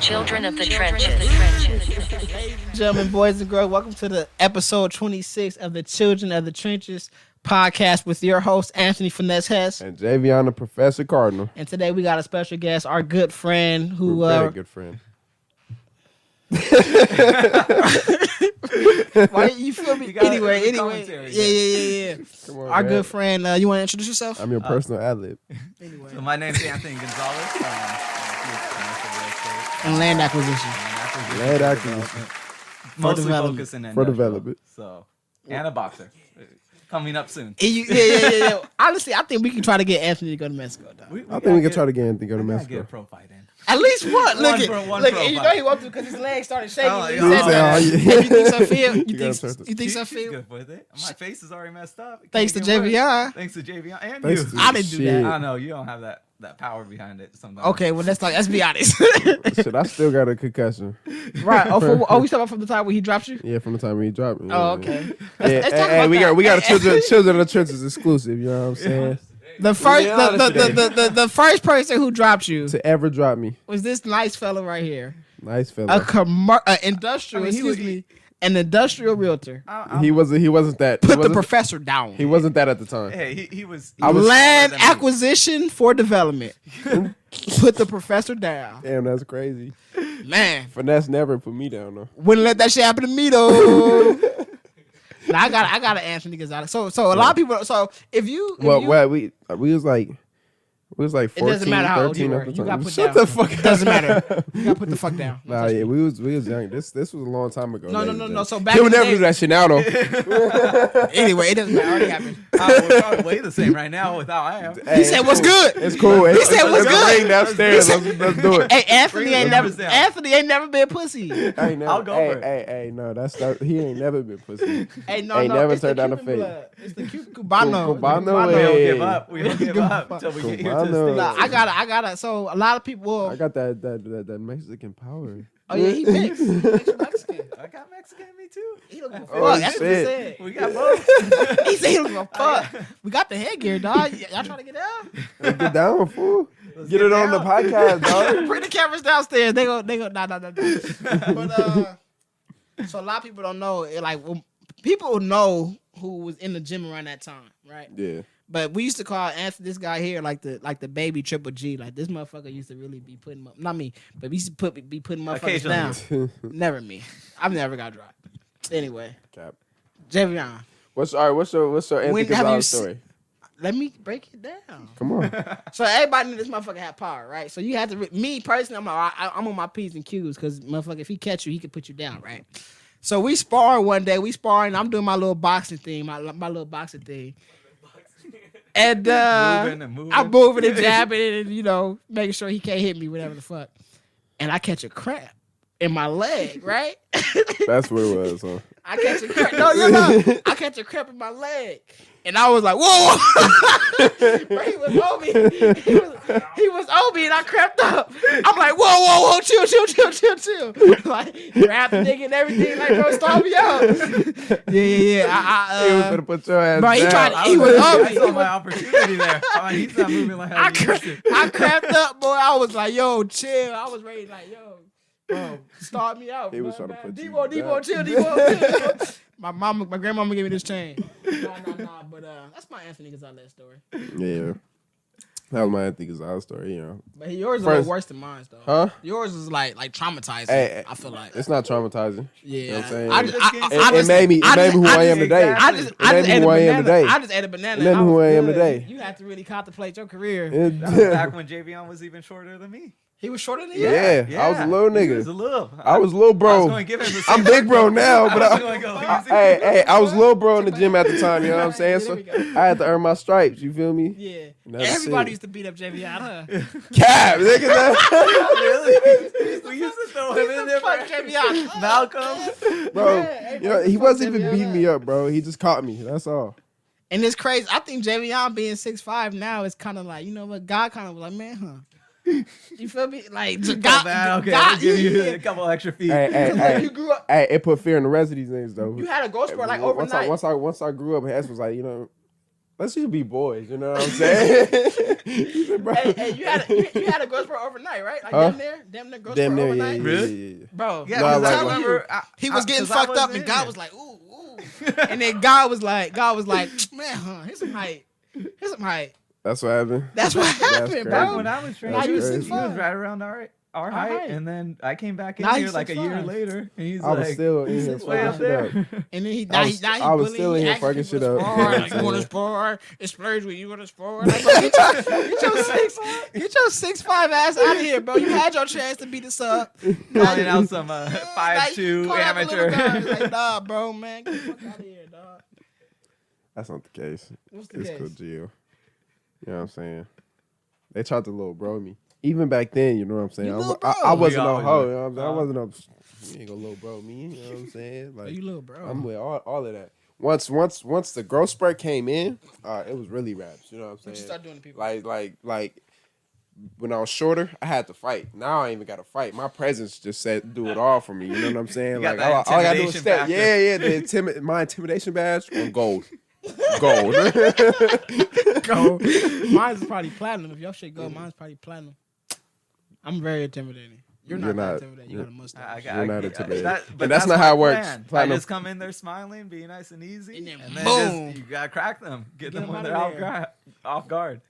Children of the Trenches. Ladies and gentlemen, boys and girls, welcome to the episode 26 of the Children of the Trenches podcast with your host, Anthony Finesse Hess. And Javion, the Professor Cardinal. And today we got a special guest, our good friend who... Very good friend. Why, you feel me? Anyway. Yeah. Come on, Our man. good friend, you want to introduce yourself? I'm your personal ad-lib. Anyway. So my name's Anthony Gonzalez. And land acquisition. Land acquisition. Mostly development. focusing in For industrial. development. So, and a boxer. Coming up soon. Yeah. Honestly, I think we can try to get Anthony to go to Mexico, dog. I think we can try to get anything to go to Get a Mexico. pro fight in. At least one. Look One at pro- one look. pro And you know fight. he won't do because his legs started shaking. Oh, when he yeah. said that. Oh, yeah. Hey, you think so, Phil? You gotta think turn you think so, She's Phil? good with it. My face is already messed up. It Thanks to can't get worse. Javion. Thanks to Javion and Thanks you. to- I didn't do Shit. that. I know you don't have that power behind it sometimes. Okay, well let's be honest. Shit, I still got a concussion. Right. We talking about from the time when he dropped you? Yeah, from the time he dropped me. Oh, Yeah, okay. Yeah, Let's talk hey, about we that. got a children of the trenches exclusive. You know what I'm saying? The first Yeah, honestly. the first person who dropped you To ever drop me, was this nice fella right here. nice fella. Industrial, I mean, excuse me, an industrial realtor. He wasn't that. Put the professor down. He wasn't that at the time. Hey, he was. I was- Land taller than me. acquisition for development. Put the professor down. Damn, that's crazy. Man, Finesse never put me down though. wouldn't let that shit happen to me though. Now I got an Anthony Gonzalez. So a lot of people. So if you we was like 14, doesn't matter how old you 13 were. at the You time. got put Shut down. the fuck up. doesn't matter. You gotta put the fuck down. Nah, yeah, we was young. This was a long time ago. No. ladies and So gentlemen. back He'll in the never day- do that shit now though. Anyway, it doesn't matter. It already happened. We're probably way the same right now without I am. He said, "What's good?" It's cool. He said, "What's Let's good?" ring downstairs. Let's do it. Hey, Anthony Bring ain't the never. numbers down. Anthony ain't never been pussy. Hey, no, I'll go for it. hey, no, that's not. He ain't never been pussy. Hey, no, Ain't no. never It's the turned down the Cuban fade. blood. It's the Cubano. Cubano, We hey. don't give up. We don't give up until we get here to the Cubano. States. Nah, I gotta. So a lot of people. I got that Mexican power. Oh yeah, he mixed. Mexican. I got Mexican in me too. He don't give a fuck. Oh, That's what he shit. said. We got both. He said he don't give a fuck. We got the headgear, dog. Y'all trying to get down? Get down, fool. Let's Get it on the down. podcast, dog. Bring the cameras downstairs. They go. Nah. But so a lot of people don't know. People know who was in the gym around that time, right? Yeah. But we used to call Anthony, this guy here, like the baby Triple G. Like this motherfucker used to really be putting, not me, but we used to be putting motherfuckers down. Occasionally. Never me. I've never got dropped. Anyway, Cap. Javion, What's your Anthony When have you Gonzalez se- story? let me break it down. Come on. So everybody knew this motherfucker had power, right? So you had to. Me personally, I'm on my P's and Q's because motherfucker, if he catch you, he could put you down, right? So we sparring one day. I'm doing my little boxing thing, my little boxing thing. And Moving and moving. I'm moving and jabbing and making sure he can't hit me, whatever the fuck. And I catch a cramp in my leg, right? That's what it was, huh? I catch a cramp. No, you're not. I catch a cramp in my leg. And I was like, whoa. Bro, he was on me. He was on me and I cramped up. I'm like, whoa, chill. Like, grab the nigga and everything. Like, bro, stop me out. Yeah. He was gonna put your ass Bro, he down. tried- I he was on me. I saw my opportunity there. He's not moving like how he used to. I cramped up, boy. I was like, yo, chill. I was ready, like, yo, bro, start me out. He was bro, trying to man. put you Debo, down. chill, Debo. My grandmama gave me this chain. Nah. But that's my Anthony Gonzalez story. Yeah. That was my Anthony Gonzalez story, But yours is First- like worse than mine, though. Huh? Yours is like traumatizing. Hey, I feel like. It's not traumatizing. Yeah. You know what I'm saying? It made me who I am today. I just It made me ate a who I am banana. today. I just ate a banana. It made and me who was I am good. today. You have to really contemplate your career. That was back when Javion was even shorter than me. He was shorter than you. Yeah, I was a little He nigga. was a little. I was little I was bro. going to give him the same I'm big bro now, but I was going to go easy. hey, I was little bro in the gym at the time. You know what I'm saying? There So we go. I had to earn my stripes. You feel me? Yeah. That's Everybody it. used to beat up JV out, huh? Cap, nigga. Really? We used to throw him in there. Fuck JV out. Malcolm. Bro, Yeah, you know, he fuck wasn't even Javion beating me up, bro. He just caught me. That's all. And it's crazy. I think Javion being 6'5" now is kind of like, you know what? God kind of was like, man, huh? You feel me? Like, God, Okay, God, I'll give you yeah. a couple extra feet. Hey, You grew up. Hey, it put fear in the rest of these niggas though. You had a growth spurt like once overnight. I grew up, Hess was like, let's just be boys. You know what I'm saying? He said, bro. Hey, you had a Grossboro overnight, right? Like Huh? damn near Grossboro Damn near, yeah, overnight. yeah, Really? yeah. Bro, Yeah, No, because like- I remember he was getting 'cause I fucked up, wasn't and God in was like, ooh, and then God was like, man, here's some height. That's what happened. That's what happened, crazy. bro. when I was training, That's he was crazy. right around our height, height. and then I came back in Now here he's like a year 6'5". later, and he's I was like, still in here way up fucking shit there. up. And then he I was bullying, still in here asking fucking people shit to up. spar, like, you want to spar? It's splurge with you want to spar? Like, bro, get your 6'5" ass out of here, bro. You had your chance to beat us up. calling out some Like, 5'2" you call out the little amateur. guys, like, nah, bro, man, get the fuck out of here, dog. That's not the case. What's the It's case? cool, Gio. You know what I'm saying? They tried to little bro me. Even back then, you know what I'm saying? You I little bro. I wasn't We no always hoe. were. You know what I'm saying? I wasn't no. You ain't gonna little bro me. You know what I'm saying? Oh, Like you little bro. I'm with all of that. Once the growth spurt came in, it was really raps. You know what I'm saying? What you start doing to people? Like when I was shorter, I had to fight. Now I ain't even got to fight. My presence just said do it all for me. You know what I'm saying? You got Like that all I gotta do is intimidation step. factor. Yeah. My intimidation badge on gold. Gold. Go. Mine's probably platinum. If your shit go, mine's probably platinum. I'm very intimidating. You're not that intimidating. You got a mustache. You're not intimidating. But And that's not how it works. plan. I Platinum. just come in there smiling, be nice and easy, And then then boom. just, you gotta crack them, get them them when outta they're there. off guard.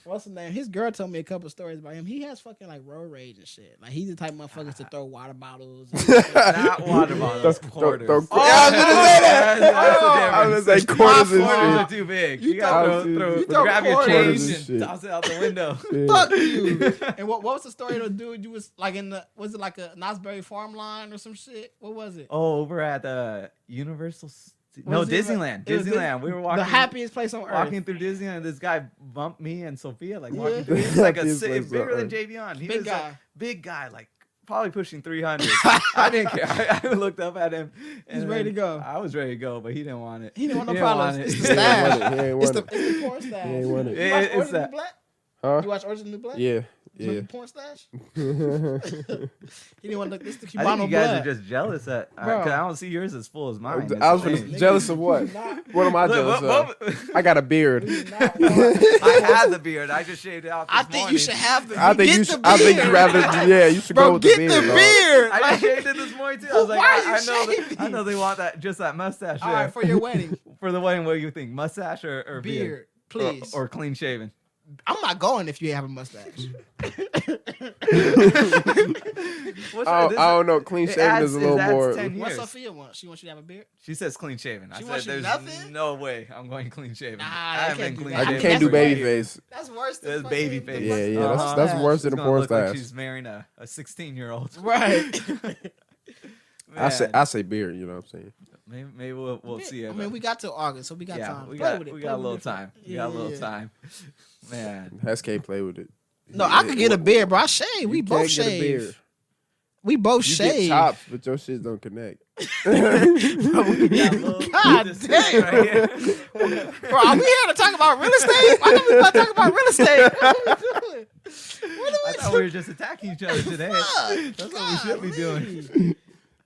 What's his name? His girl told me a couple stories about him. He has fucking like road rage and shit. Like he's the type of motherfuckers to throw water bottles. And Not water bottles, quarters. I was gonna say that. That's the I was gonna say difference. quarters and Quarters are shit. too big. You You gotta throw- throw, you throw grab your quarters change and and shit. toss it out the window. fuck you. And what was the story of the dude? You was like was it like a Knott'sberry Farm line or some shit? What was it? Oh, over at the Universal. Was it Disneyland. it was Disneyland. We were walking. The happiest place on earth. Walking through Disneyland, and this guy bumped me and Sophia, like Yeah. walking through. He's like a Happiest place bigger on than earth. Javion. He Big was guy. a big guy, like probably pushing 300. I didn't care. I looked up at him. He's and ready to go. I was ready to go, but he didn't want it. He didn't want no didn't problems. want It's it. the He ain't stash. want it. He ain't It's want the it. porn stash. He ain't want it. You watch It's Orange is the New that- Black? Huh? You watch Orange is the New Black? Yeah. You Yeah. like the porn stash? He didn't want to look. This the I Cubano think you guys blood. are just jealous that Bro. because I don't see yours as full as mine. That's I was the gonna- thing. jealous of what? Nah. What am I Look, jealous what- of? I got a beard. Not- I had the beard. I just shaved it out. I this think morning. you should have the. I think get you the should. I think you beard. rather. Yeah, you should go Bro, with get the the beard. dog. beard. I Like, just shaved it this morning too. I was like, Why are you I know, shaving? I know they want that mustache. all there. right, for your wedding, For the wedding, what do you think? Mustache or beard, please. or clean shaven? I'm not going if you have a mustache. I don't know. Clean shaven is a little more. 10 What years. Sophia wants? She wants you to have a beard. She says clean shaven. I She said wants you there's nothing? no way I'm going clean shaven. Nah, I they haven't can't been do clean that. I shaven. can't do That's baby crazy. face. That's worse than That's fucking baby the face. Yeah, yeah. mustache. That's worse She's than a gonna porn look like stash. she's marrying a 16-year-old. Right. I say beard. You know what I'm saying? Maybe we'll see. I mean, we got till August, so we got yeah, time. we Play got with it. we Play got a with little it. time. We Yeah, got a little yeah. time. Man, Hess can't play with it. No, I could get a beard, bro. I shave. We You both can't get a shave. beard. We both You shave. get chops, but your shit don't connect. we got a little- God this damn. right here. Bro, are we here to talk about real estate? Why don't we about to talk about real estate? What are we doing? What I are thought we were just attacking each other today. doing? That's what we should be doing.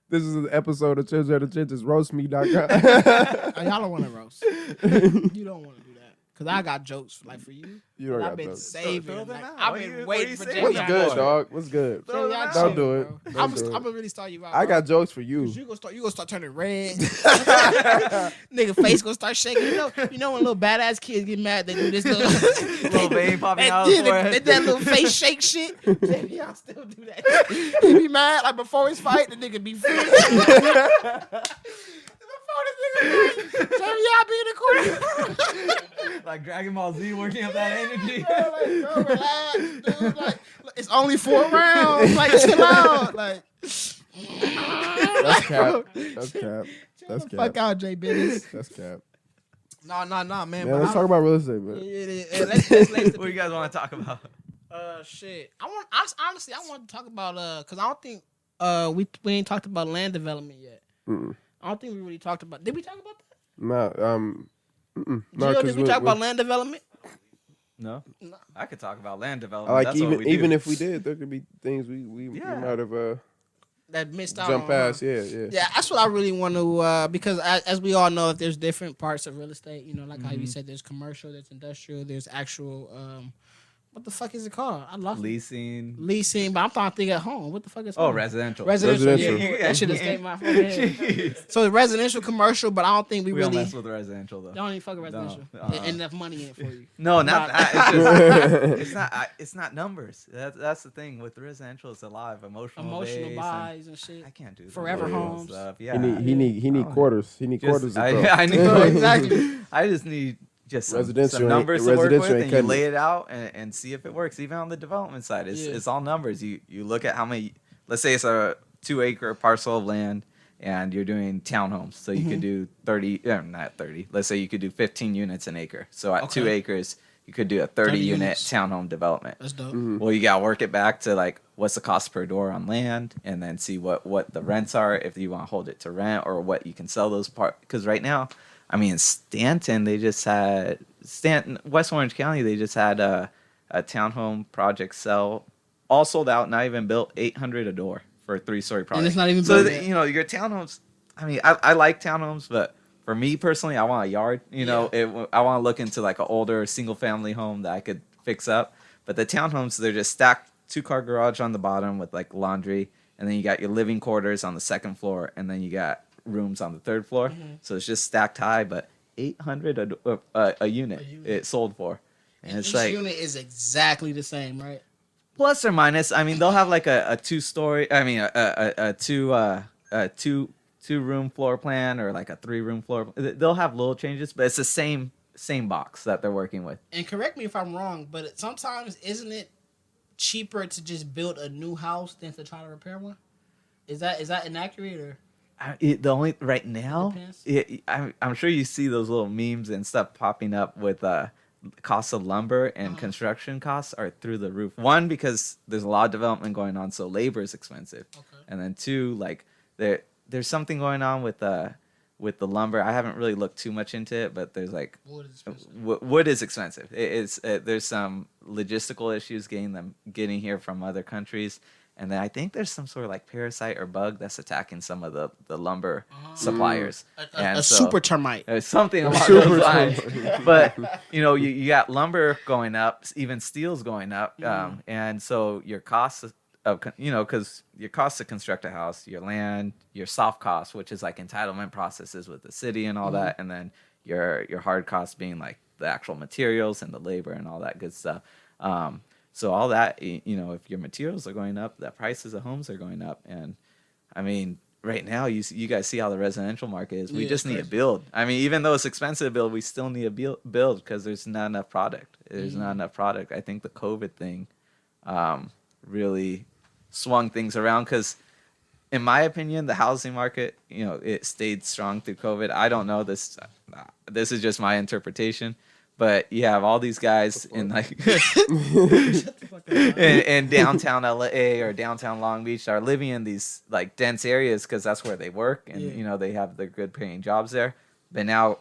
This is an episode of Children of the Trenches, roastme.com. Oh, y'all don't want to roast. You don't want to do that. Because I got jokes for you. You don't I've got been jokes. saving. Throw them Like, out. I've What been you waiting for saying? Jamie. What's Yeah, good, boy. dog? What's good? Throw them out. Don't do it. I'm Don't do it. gonna really start you out. I bro. got jokes for you. You gonna start turning red. Nigga face gonna start shaking. You know when little badass kids get mad, they do this little Little vein popping out. yeah, his forehead. that little face shake shit. Y'all still do that. He be mad like before his fight, the nigga be free. Before this nigga fight, Jamie, y'all be in the corner. Like Dragon Ball Z working up that energy. Bro, relax, dude. Like, it's only 4 rounds. Like, chill out. Like, That's cap. That's cap. That's chill the fuck cap. out, J Business. That's cap. No, man. Man, let's talk about real estate, man. Let's What do you guys want to talk about? shit. Honestly, I want to talk about because I don't think we ain't talked about land development yet. Mm-mm. I don't think we really talked about. Did we talk about that? Nah, no, Gio, did we talk about land development? No, No. I could talk about land development. like That's what we even do. if we did, there could be things we Yeah. might have that missed out Jump on. past, Huh? yeah. Yeah, that's what I really want to because as we all know, if there's different parts of real estate, you know, like how you said, there's commercial, there's industrial, there's actual what the fuck is it called? I lost it. Leasing, but I'm trying to think at home. What the fuck is it Oh, called? residential. Residential. Residential. Yeah, that should escape my fucking head. Jeez. So it's residential, commercial, but I don't think we We don't really mess with residential though. don't even fuck with residential. Enough money in it for you. No, not Not- that. It's just it's not. It's not numbers. That's the thing with residential. It's a lot of emotional Emotional base and buys and shit. I can't do that. Forever Yeah. homes. Stuff. Yeah. He need Oh. quarters. He need quarters to throw. I need Exactly. I just need just Residential some ain't- numbers to work residential with, ain't and you cutting lay it. it out and see if it works. Even on the development side, it's all numbers. You look at how many. Let's say it's a 2-acre parcel of land, and you're doing townhomes. So you could do 30, not 30. Let's say you could do 15 units an acre. So at 2 acres, you could do a 30 unit units. townhome development. That's dope. Well, you gotta work it back to like what's the cost per door on land, and then see what the rents are if you want to hold it to rent or what you can sell those part. Because right now, I mean, Stanton, West Orange County, they just had a townhome project sell, all sold out, not even built, $800 a door for a 3-story project. And it's not even so. built yet. Your townhomes. I mean, I like townhomes, but for me personally, I want a yard. I want to look into like an older single family home that I could fix up. But the townhomes, they're just stacked 2-car garage on the bottom with like laundry, and then you got your living quarters on the 2nd floor, and then you got rooms on the 3rd floor. So it's just stacked high, but $800 a unit it sold for. And it's Each like unit is exactly the same, right? plus or minus. I mean, they'll have like a 2-story. I mean, a 2-room floor plan or like a 3-room floor. They'll have little changes, but it's the same box that they're working with. And correct me if I'm wrong, but sometimes isn't it cheaper to just build a new house than to try to repair one? Is that inaccurate or? The only right now, Depends. I'm sure you see those little memes and stuff popping up with costs of lumber and construction costs are through the roof. One, because there's a lot of development going on, so labor is expensive. Okay. And then 2, like there's something going on with the lumber. I haven't really looked too much into it, but there's like Wood is expensive. wood is expensive. There's some logistical issues getting here from other countries. And then I think there's some sort of like parasite or bug that's attacking some of the lumber suppliers. A super termite. There's something along those lines. But, you got lumber going up, even steel's going up. And so your costs because your costs to construct a house, your land, your soft costs, which is like entitlement processes with the city and all that. And then your hard costs being like the actual materials and the labor and all that good stuff. So all that, if your materials are going up, the prices of homes are going up. And I mean, right now, you guys see how the residential market is. We Yeah, just it's need to crazy. build. I mean, even though it's expensive to build, we still need to build because there's not enough product. There's not enough product. I think the COVID thing really swung things around because, in my opinion, the housing market, it stayed strong through COVID. I don't know this. This is just my interpretation. But you have all these guys in like in downtown LA or downtown Long Beach are living in these like dense areas because that's where they work and they have their good paying jobs there. But now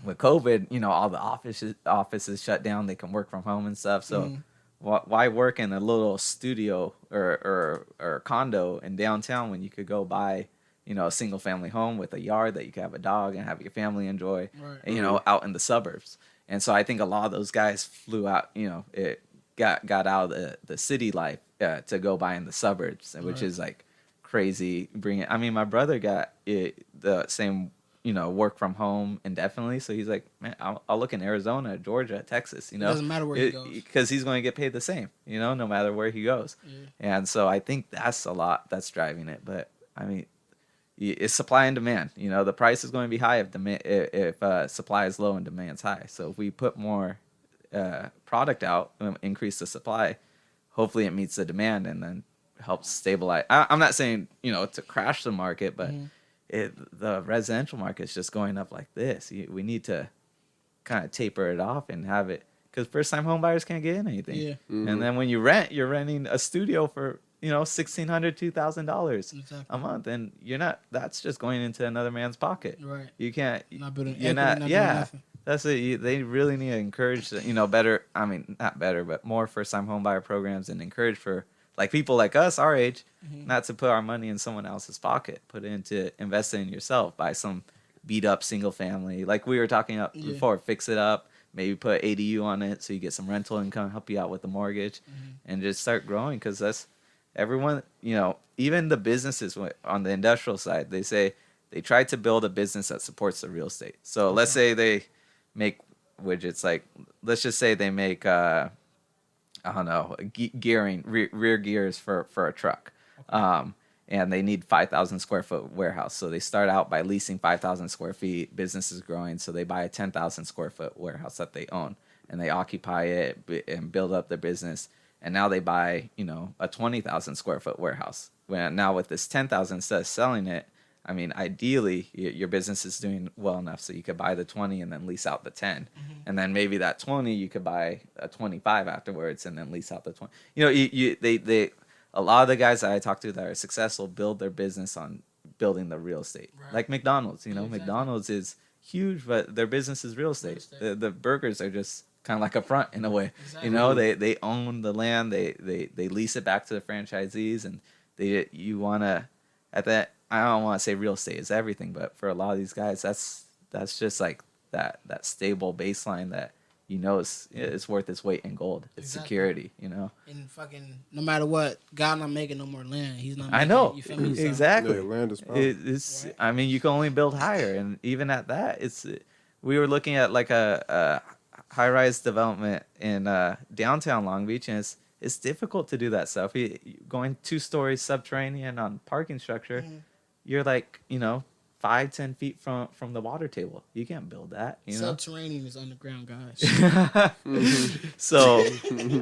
with COVID, all the offices shut down. They can work from home and stuff. So why work in a little studio or condo in downtown when you could go buy a single family home with a yard that you could have a dog and have your family enjoy, Right. out in the suburbs. And so I think a lot of those guys flew out, it got out of the city life to go buy in the suburbs, which is like crazy. My brother got the same, work from home indefinitely. So he's like, man, I'll look in Arizona, Georgia, Texas, It doesn't matter where he goes. because he's going to get paid the same, no matter where he goes. Yeah. And so I think that's a lot that's driving it. But I mean, it's supply and demand. The price is going to be high if supply is low and demand's high. So if we put more product out, increase the supply, hopefully it meets the demand and then helps stabilize. I'm not saying to crash the market, but the residential market is just going up like this. We need to kind of taper it off and have it because first time home buyers can't get in anything. Yeah. And then when you rent, you're renting a studio for $1,600, $2,000 Exactly. a month, and that's just going into another man's pocket. Right. You can't. Not building You're equity, not. doing Yeah. nothing. That's it. They really need to encourage, better. I mean, not better, but more first-time home buyer programs and encourage for like people like us, our age, Mhm. not to put our money in someone else's pocket, put it into investing in yourself, buy some beat up single family, like we were talking about Yeah. before, fix it up, maybe put ADU on it so you get some rental income, help you out with the mortgage, and just start growing because that's everyone, even the businesses on the industrial side, they say they try to build a business that supports the real estate. So let's say they make widgets, like let's just say they make I don't know, gearing, rear gears for a truck. And they need 5,000 square foot warehouse. So they start out by leasing 5,000 square feet. Business is growing, so they buy a 10,000 square foot warehouse that they own, and they occupy it and build up their business. And now they buy, a 20,000 square foot warehouse. When now with this 10,000, instead of selling it, I mean, ideally your business is doing well enough so you could buy the 20 and then lease out the 10, and then maybe that 20 you could buy a 25 afterwards and then lease out the 20. They a lot of the guys that I talk to that are successful build their business on building the real estate. Right. Like McDonald's, Exactly. McDonald's is huge, but their business is real estate. The burgers are just kind of like a front in a way. Exactly. They own the land, they lease it back to the franchisees, and you want to at that. I don't want to say real estate is everything, but for a lot of these guys, that's just like that stable baseline that is worth its weight in gold. It's Exactly. security, And fucking no matter what, God not making no more land. He's not. I Making know it, you feel me? So, exactly. Yeah, land is power. It's. Right. I mean, you can only build higher, and even at that, we were looking at like a high-rise development in downtown Long Beach, and it's difficult to do that stuff. Going 2 stories subterranean on parking structure, you're like 5-10 feet from the water table. You can't build that. Subterranean is underground, guys. So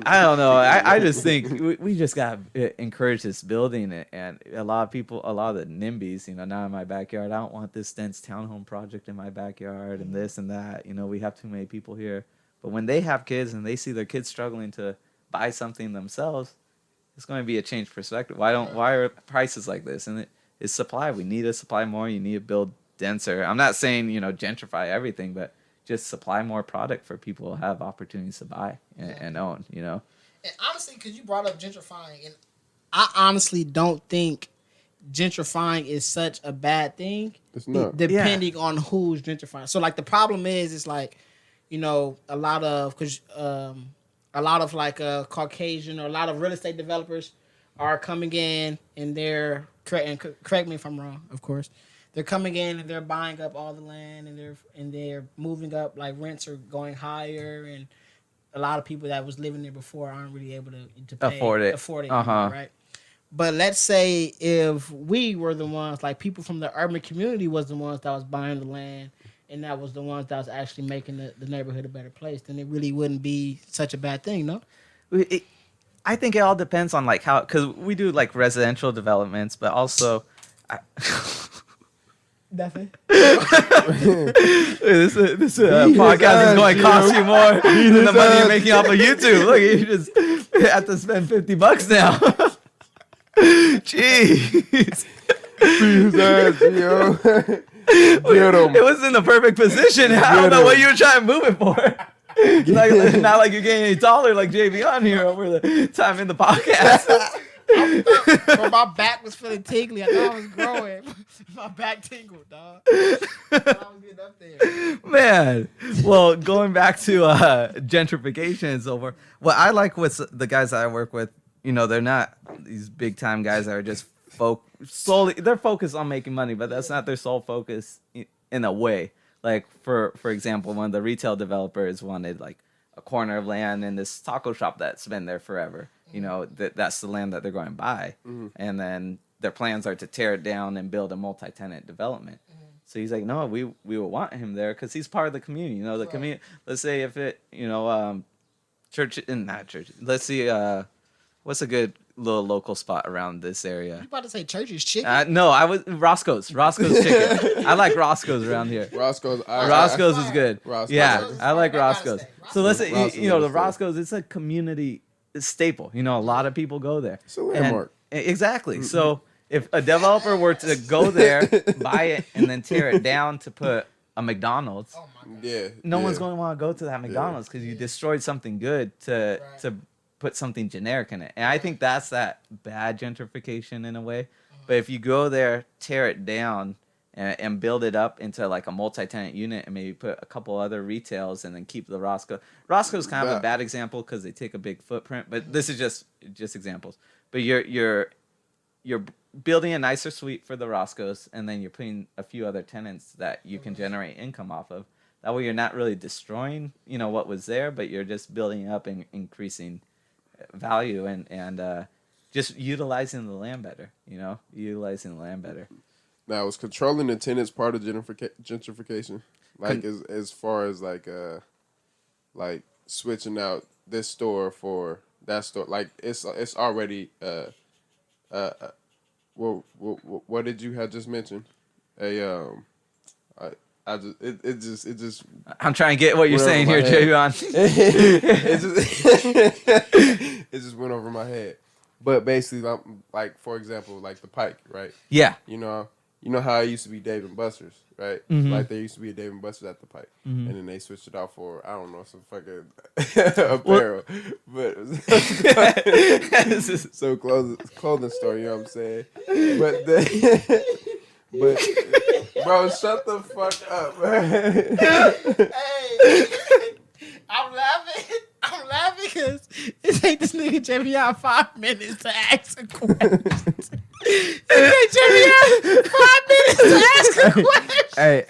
I don't know. I just think we just got to encourage this building, and a lot of people, a lot of the NIMBYs, now in my backyard, I don't want this dense townhome project in my backyard and this and that. We have too many people here. But when they have kids and they see their kids struggling to buy something themselves, it's going to be a changed perspective. Why are prices like this? And it's supply. We need to supply more. You need to build denser. I'm not saying, gentrify everything, but just supply more product for people to have opportunities to buy and own, And honestly, because you brought up gentrifying, and I honestly don't think gentrifying is such a bad thing. It's not. Depending on who's gentrifying. So like the problem is, it's like, a lot of like Caucasian or a lot of real estate developers are coming in and they're correct me if I'm wrong, of course. They're coming in and they're buying up all the land and they're moving up, like rents are going higher, and a lot of people that was living there before aren't really able to pay, afford it anymore, right? But let's say if we were the ones, like people from the urban community was the ones that was buying the land, and that was the ones that was actually making the neighborhood a better place, then it really wouldn't be such a bad thing, no? I think it all depends on like how, because we do like residential developments, but also Definitely. this podcast is going to cost you more than the money you're making off of YouTube. Look, you just have to spend $50 now. Jeez. His ass, yo. Get him. It was in the perfect position. I don't know what you were trying to move it for. Not like you're getting any taller like JV on here over the time in the podcast. Or my back was feeling tingly. I thought I was growing. My back tingled, dog. I was getting up there. Man, well, going back to gentrification and so forth, what I like with the guys that I work with, they're not these big time guys that are just solely, they're focused on making money, but that's not their sole focus in a way. Like for example, one of the retail developers wanted like a corner of land in this taco shop that's been there forever. That's the land that they're going to buy, and then their plans are to tear it down and build a multi-tenant development. So he's like, no, we would want him there because he's part of the community. The community. Let's say if it, church and not church. Let's see, what's a good little local spot around this area? You about to say Church's Chicken? No, I was Roscoe's Chicken. I like Roscoe's around here. Roscoe's. Roscoe's is good. Roscoe's. Yeah, I like Roscoe's. So let's say Roscoe's the is Roscoe's. It's a community staple. A lot of people go there. It's a landmark. Exactly. So if a developer were to go there, buy it, and then tear it down to put a McDonald's, Oh my God. Yeah. no one's going to want to go to that McDonald's because you destroyed something good to put something generic in it. And I think that's that bad gentrification in a way. But if you go there, tear it down, and build it up into like a multi-tenant unit, and maybe put a couple other retails, and then keep the Roscoe. Roscoe's kind of a bad example because they take a big footprint. But this is just examples. But you're building a nicer suite for the Roscoe's, and then you're putting a few other tenants that you can generate income off of. That way, you're not really destroying, what was there, but you're just building up and increasing value and just utilizing the land better. Utilizing the land better. Now, is controlling the tenants part of gentrification? Like as far as like switching out this store for that store, like it's already what did you have just mentioned? It just. I'm trying to get what you're saying here, Javon. It just went over my head. But basically, like for example, like the Pike, right? Yeah. You know how it used to be Dave and Buster's, right? Mm-hmm. Like there used to be a Dave and Buster's at the Pike, and then they switched it out for some fucking apparel, but so clothing store. You know what I'm saying? But bro, shut the fuck up, man. Hey, I'm laughing because it take this nigga Jimmy out 5 minutes to ask a question. It take Jimmy out 5 minutes to ask a question. Hey,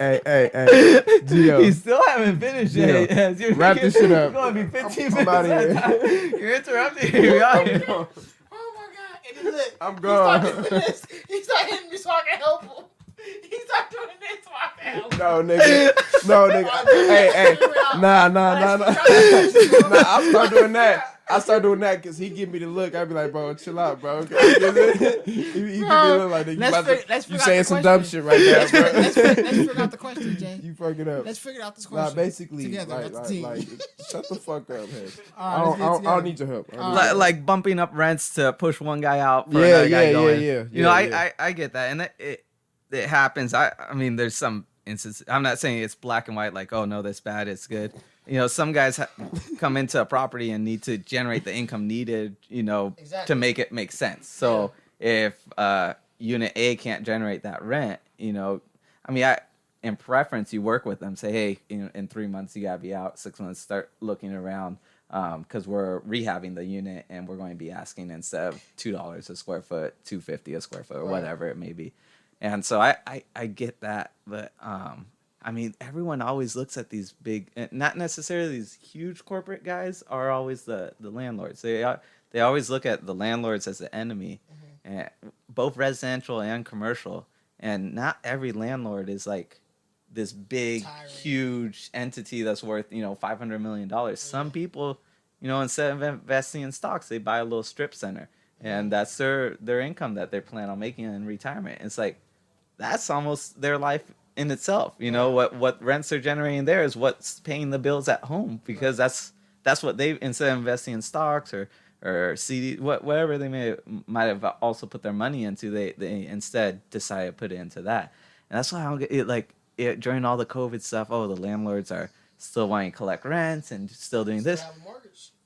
Gio. You still haven't finished yet. Wrap this shit up. It's going to be 15 I'm outta minutes. here. You're interrupting me. I'm gone. Oh my god! And then look, I'm gone. He started hitting me so I can help him. He started doing this so I can help him. No, nigga. Hey. Nah. I start doing that because he give me the look. I be like, bro, chill out, bro. He give me the look like that. You saying some dumb shit right now, bro. Let's figure out the question, Jay. You fucking up. Let's figure out this question. Basically, together, like, shut the fuck up, hey. All right, I don't need your help. Like bumping up rents to push one guy out for another guy going. I get that, and it happens. I mean, there's some instances. I'm not saying it's black and white, like, oh no, that's bad, it's good. Some guys come into a property and need to generate the income needed, Exactly. to make it make sense. So if Unit A can't generate that rent, in preference, you work with them, say, hey, in 3 months you gotta be out, 6 months, start looking around, because we're rehabbing the unit and we're going to be asking instead of $2 a square foot, $2.50 a square foot, or whatever it may be. And so I get that, but everyone always looks at these big, not necessarily these huge corporate guys are always the landlords. They always look at the landlords as the enemy, and both residential and commercial. And not every landlord is like this big, huge entity that's worth $500 million. Some people, instead of investing in stocks, they buy a little strip center, and that's their income that they plan on making in retirement. It's like that's almost their life in itself. What rents they're generating there is what's paying the bills at home, because that's what they, instead of investing in stocks or CD, whatever they might have also put their money into, they instead decide to put it into that. And that's why I don't get it, during all the COVID stuff. Oh, the landlords are still wanting to collect rents and still doing this.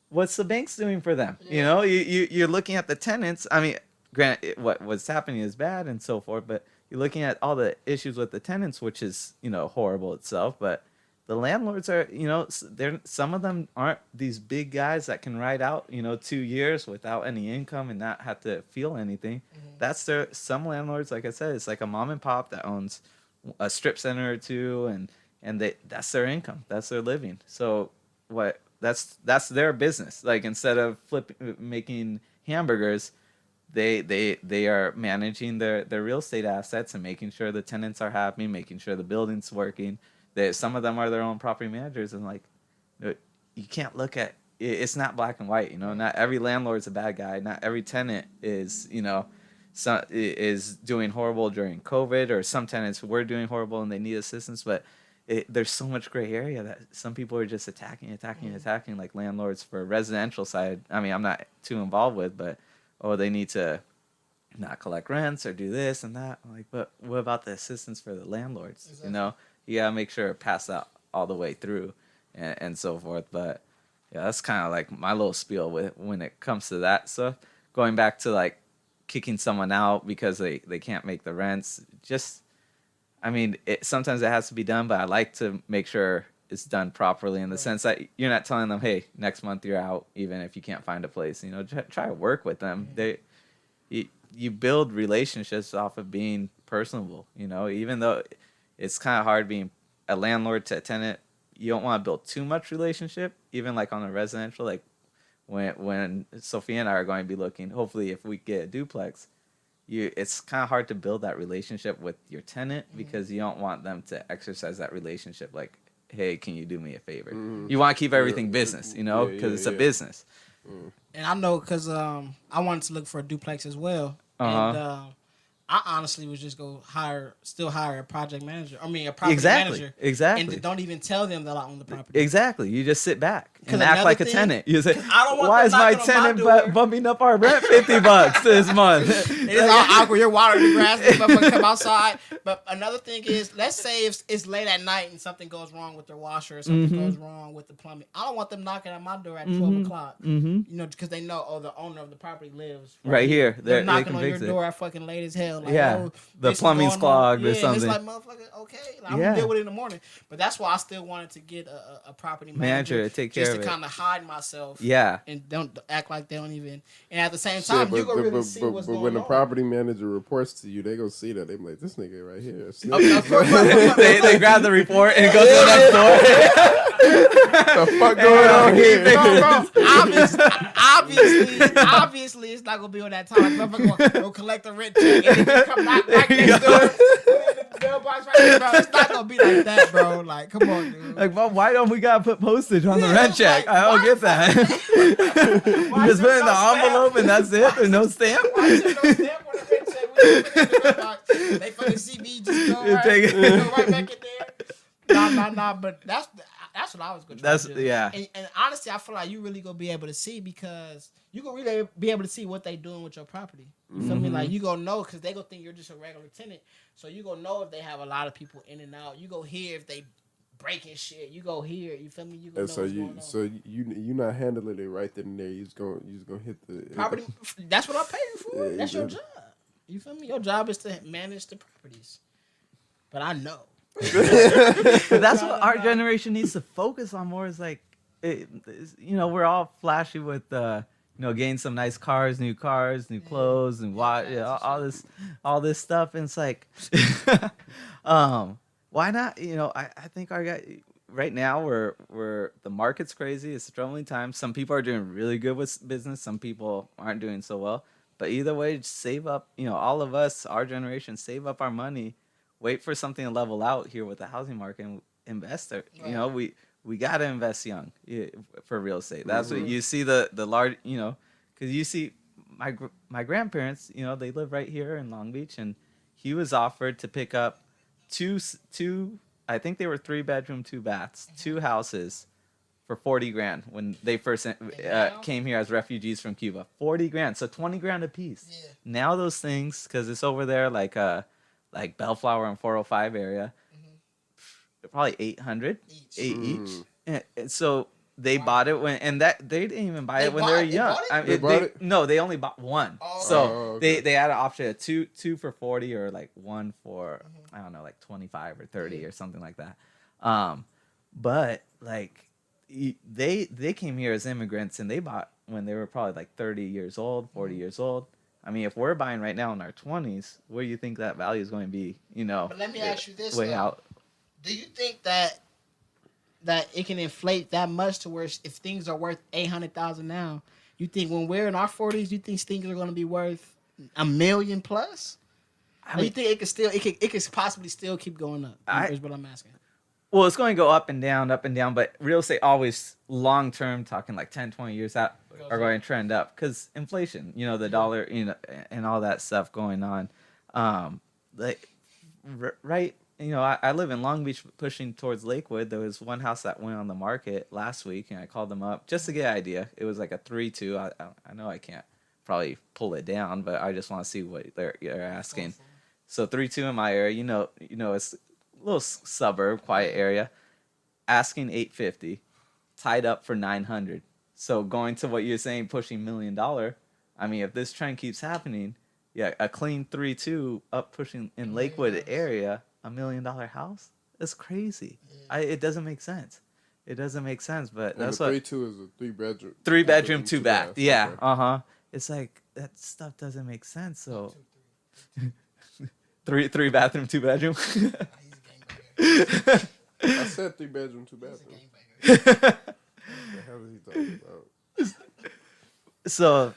What's the banks doing for them? Yeah. You're looking at the tenants. I mean, granted, what's happening is bad and so forth, but you're looking at all the issues with the tenants, which is horrible itself. But the landlords are, some of them aren't these big guys that can ride out 2 years without any income and not have to feel anything. That's some landlords, like I said, it's like a mom and pop that owns a strip center or two, and that's their income, that's their living. So that's their business. Like, instead of making hamburgers, they are managing their real estate assets and making sure the tenants are happy, making sure the building's working. Some of them are their own property managers, and you can't look at it. It's not black and white. Not every landlord's a bad guy. Not every tenant is is doing horrible during COVID, or some tenants were doing horrible and they need assistance. But there's so much gray area that some people are just attacking like landlords for residential side. I mean, I'm not too involved with, but they need to not collect rents or do this and that. I'm like, but what about the assistance for the landlords? Exactly. You gotta make sure it passes out all the way through and so forth. But Yeah, that's kind of like my little spiel with when it comes to that stuff. Going back to like kicking someone out because they can't make the rents. Just, I mean, sometimes it has to be done, but I like to make sure it's done properly in the sense that you're not telling them, hey, next month you're out, even if you can't find a place. You know, try to work with them. You build relationships off of being personable. You know, even though it's kind of hard being a landlord to a tenant, you don't want to build too much relationship, even like on a residential. Like when Sophia and I are going to be looking, hopefully if we get a duplex, it's kind of hard to build that relationship with your tenant because you don't want them to exercise that relationship like, hey, can you do me a favor? You want to keep everything business, you know, because it's a business. And I know because I wanted to look for a duplex as well. And I honestly was just still hire a project manager. I mean, a property manager. Exactly. And don't even tell them that I own the property. Exactly. You just sit back and act like a tenant. You say, I don't want why is my tenant bumping up our rent $50 this month? It's all awkward. You're watering the grass. But come outside. But another thing is, let's say if it's late at night and something goes wrong with their washer or something goes wrong with the plumbing. I don't want them knocking at my door at 12 o'clock. You know, because they know, the owner of the property lives right here. They're knocking on your door at fucking late as hell. Like, the plumbing's clogged or something. It's like, motherfucker, okay. Like, I'm gonna deal with it in the morning. But that's why I still wanted to get a property manager to take care of it. Just to kind of hide myself. Yeah. And don't act like they don't even. And at the same time, you gonna really see what's going on. But when the property manager reports to you, they gonna see that. They be like, this nigga right here. They grab the report and go to the next door. The fuck going on here? Obviously, it's not gonna be on that time. Like, motherfucker go collect the rent check and then come knock next door. Mailbox right there, bro. It's not gonna be like that, bro. Like, come on, dude. Like, well, why don't we gotta put postage on the rent check? I don't get that. You just put it in the envelope and that's it. There's no stamp. Why is there no stamp on the rent check? They fucking see me just go right back in there. Nah. But that's what I was gonna try to do. Yeah. And honestly, I feel like you really gonna be able to see because you gonna really be able to see what they doing with your property. You feel me? Like you gonna know because they gonna think you're just a regular tenant. So you gonna know if they have a lot of people in and out. You go hear if they breaking shit. You go hear. You feel me? You gonna know what's going on. you not handling it right then and there. You just gonna hit the property. That's what I'm paying for. Yeah, that's your job. You feel me? Your job is to manage the properties. But I know. That's what our generation needs to focus on more. Is like, we're all flashy with getting some nice cars, new clothes, and all this stuff. And it's like, why not? I think our guy right now we're the market's crazy. It's troubling times. Some people are doing really good with business. Some people aren't doing so well. But either way, just save up. All of us, our generation, save up our money. Wait for something to level out here with the housing market and invest. Right. We gotta invest young for real estate. That's what you see the large, because you see my grandparents, they live right here in Long Beach, and he was offered to pick up two. I think they were 3-bedroom, 2 baths, 2 houses for $40,000 when they first came here as refugees from Cuba. $40,000, so $20,000 a piece. Yeah. Now those things, because it's over there like Bellflower and 405 area, probably 800 each. And so they bought it they didn't even buy it when they were young. They only bought one. They had an option of two for 40 or like one for I don't know, like 25 or 30 or something like that. But like they came here as immigrants and they bought when they were probably like 30 years old, 40 years old. I mean, if we're buying right now in our 20s, where do you think that value is going to be? But let me ask you this: way out. Do you think that it can inflate that much to where if things are worth $800,000 now, you think when we're in our 40s, you think things are going to be worth $1 million plus? I mean, you think it could possibly still keep going up? Is what I'm asking. Well, it's going to go up and down, but real estate always long term, talking like 10, 20 years out, are going to trend up because inflation, the dollar, and all that stuff going on. Right, I live in Long Beach, pushing towards Lakewood. There was one house that went on the market last week, and I called them up just to get an idea. It was like a 3-2. I know I can't probably pull it down, but I just want to see what they're asking. Awesome. So 3-2 in my area, it's a little suburb, quiet area, asking $850 tied up for 900. So going to what you're saying, pushing $1 million. I mean, if this trend keeps happening, yeah, a clean 3.2 up pushing in Lakewood area, $1 million house. That's crazy. Yeah. It doesn't make sense. It doesn't make sense, but that's what 3.2 is a 3-bedroom. 3-bedroom, 2-bath. Yeah. Okay. It's like that stuff doesn't make sense. So 3-bathroom, 2-bedroom. I said 3-bedroom, 2-bathroom. What the hell is he talking about? So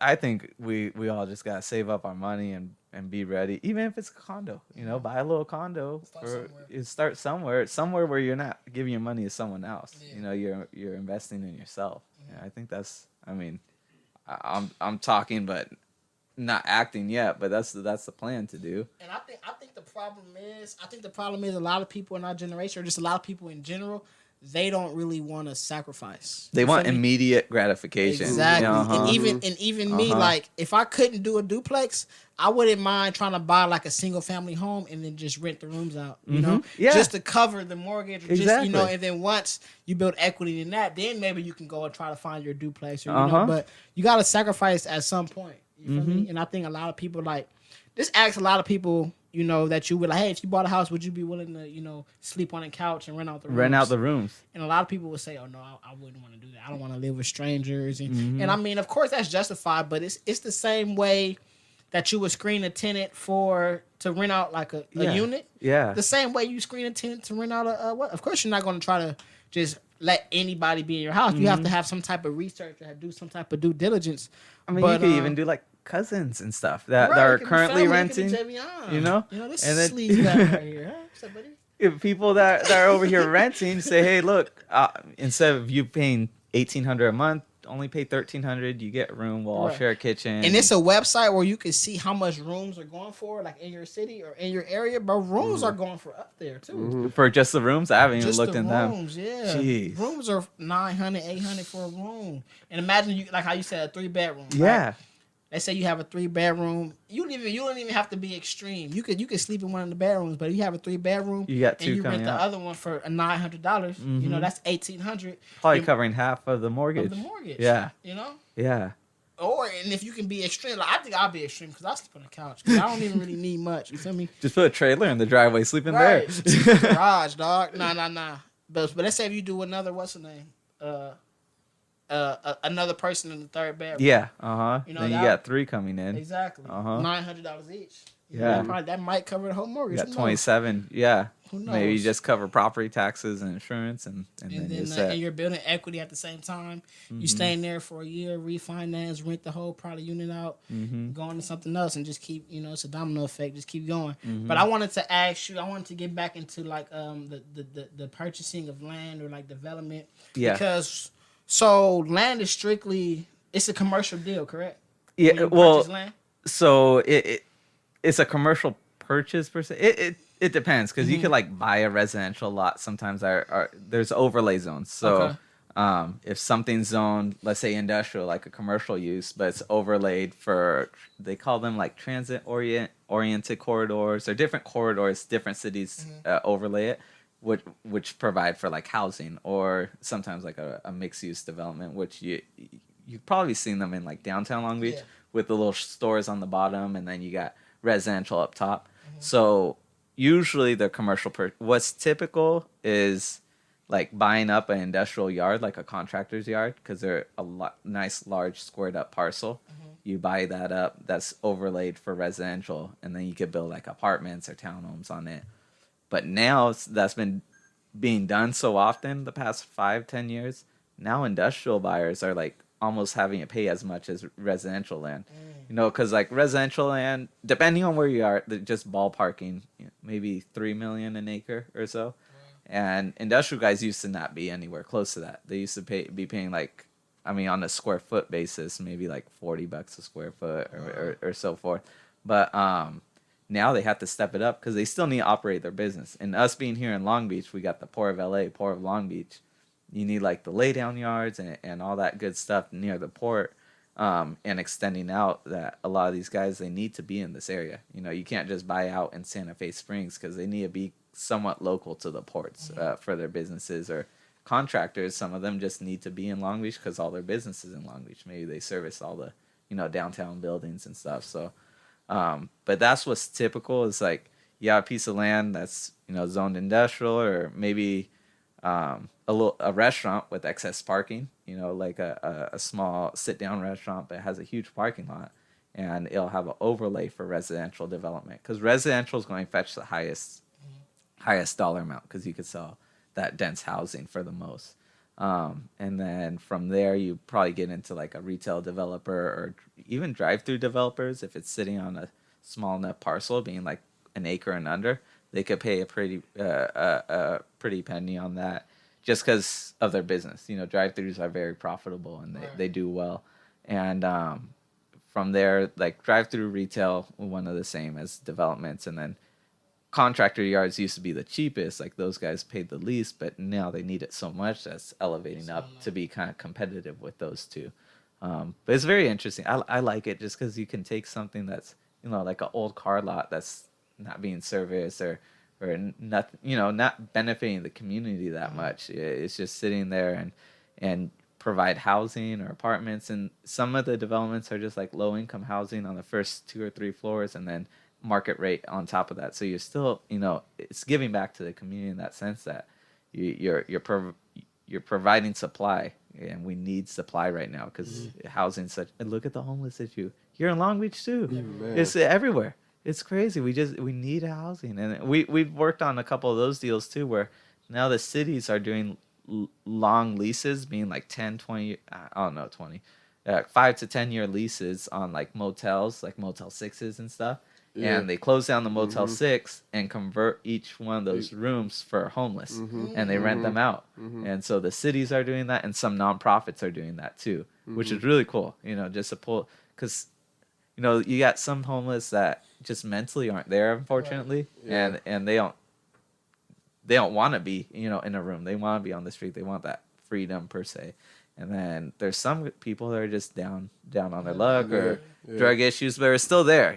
I think we all just gotta save up our money and be ready, even if it's a condo. Buy a little condo start somewhere where you're not giving your money to someone else. Yeah. You're investing in yourself. Yeah. I think that's. I mean, I'm talking, but not acting yet. But that's the plan to do. And I think the problem is a lot of people in our generation, or just a lot of people in general, they don't really want to sacrifice. They want immediate gratification. Exactly. And even me, like, if I couldn't do a duplex, I wouldn't mind trying to buy like a single family home and then just rent the rooms out, you know? Yeah. Just to cover the mortgage. Or exactly. Just, and then once you build equity in that, then maybe you can go and try to find your duplex, or, but you got to sacrifice at some point. You feel me? And I think a lot of people, like, this asks a lot of people, that you would like, hey, if you bought a house, would you be willing to, sleep on a couch and rent out the rooms? And a lot of people would say, oh, no, I wouldn't want to do that. I don't want to live with strangers. And I mean, of course, that's justified, but it's the same way that you would screen a tenant to rent out like a unit. Yeah. The same way you screen a tenant to rent out what? Of course, you're not going to try to just let anybody be in your house. You have to have some type of research or do some type of due diligence. I mean, you could even do like cousins and stuff that are currently renting. This sleaze guy right here. Huh? What's up, buddy? If people that are over here renting say, hey, look, instead of you paying $1,800 a month, only pay $1,300. You get a room. We'll all share a kitchen. And it's a website where you can see how much rooms are going for, like in your city or in your area. But rooms are going for up there too. For just the rooms, I haven't even looked in them. Rooms, yeah. Jeez. Rooms are $900, $800 for a room. And imagine you, like how you said, a 3-bedroom. Yeah. Right? Let's say you have a 3-bedroom. You don't even have to be extreme. You could sleep in one of the bedrooms, but if you have a 3-bedroom, you got two and you rent the out. other one for $900. That's $1,800. Probably covering half of the mortgage. Yeah. Yeah. And if you can be extreme, like I think I'll be extreme because I sleep on the couch. I don't even really need much. You feel me? Just put a trailer in the driveway, sleep in there. Garage, dog. Nah. But let's say if you do another, what's the name? Another person in the 3rd bedroom. Yeah. Then you got 3 coming in. Exactly. $900 each. Yeah. That might cover the whole mortgage. You got 27. Yeah. Who knows? Maybe you just cover property taxes and insurance, and then you're set. And you're building equity at the same time. You staying there for a year, refinance, rent the whole probably unit out, go into something else, and just keep. It's a domino effect. Just keep going. But I wanted to ask you. I wanted to get back into like the purchasing of land or like development. Yeah. Because land is strictly it's a commercial deal, correct? Yeah. Well, land? So it's a commercial purchase per se. It depends because you could like buy a residential lot. Sometimes there's overlay zones. So if something's zoned, let's say industrial, like a commercial use, but it's overlaid for, they call them like transit oriented corridors or different corridors, different cities overlay it, which provide for like housing or sometimes like a mixed use development, which you've probably seen them in like downtown Long Beach with the little stores on the bottom and then you got residential up top. So usually the commercial what's typical is like buying up an industrial yard, like a contractor's yard, because they're nice, large, squared up parcel. You buy that up, that's overlaid for residential, and then you could build like apartments or townhomes on it. But now that's been being done so often the past 5-10 years. Now industrial buyers are like almost having to pay as much as residential land. Because like residential land, depending on where you are, just ballparking, maybe $3 million an acre or so. And industrial guys used to not be anywhere close to that. They used to be paying like, on a square foot basis, maybe like $40 a square foot or so forth. But now they have to step it up because they still need to operate their business. And us being here in Long Beach, we got the Port of LA, Port of Long Beach. You need like the laydown yards and all that good stuff near the port. And extending out that a lot of these guys, they need to be in this area. You can't just buy out in Santa Fe Springs because they need to be somewhat local to the ports for their businesses or contractors, some of them just need to be in Long Beach because all their business is in Long Beach. Maybe they service all the, downtown buildings and stuff. So, but that's what's typical is like, you have a piece of land that's, zoned industrial, or maybe a restaurant with excess parking, like a small sit down restaurant, but it has a huge parking lot, and it'll have an overlay for residential development, because residential is going to fetch the highest dollar amount, because you could sell that dense housing for the most. And then from there, you probably get into like a retail developer, or even drive-through developers. If it's sitting on a small enough parcel, being like an acre and under, they could pay a pretty penny on that, just because of their business. Drive-throughs are very profitable, and they do well. And from there, like drive-through retail, one of the same as developments, and then contractor yards used to be the cheapest. Like those guys paid the least, but now they need it so much that's elevating up to be kind of competitive with those two. But it's very interesting. I like it just because you can take something that's like an old car lot that's not being serviced, or not not benefiting the community that much. It's just sitting there and provide housing or apartments, and some of the developments are just like low income housing on the first 2 or 3 floors, and then market rate on top of that. So you're still it's giving back to the community in that sense, that you're providing supply, and we need supply right now because housing such. And look at the homeless issue here in Long Beach too. It's everywhere. It's crazy. We need housing, and we've worked on a couple of those deals too, where now the cities are doing long leases, being like 10, 20, I don't know, 20, 5 to 10 year leases on like motels, like Motel 6s and stuff. Yeah. And they close down the Motel 6 and convert each one of those rooms for homeless, and they rent them out. And so the cities are doing that, and some nonprofits are doing that too, which is really cool. Just to pull, because you got some homeless that just mentally aren't there, unfortunately, and they don't want to be in a room. They want to be on the street. They want that freedom per se. And then there's some people that are just down on their luck, or drug issues, but are still there.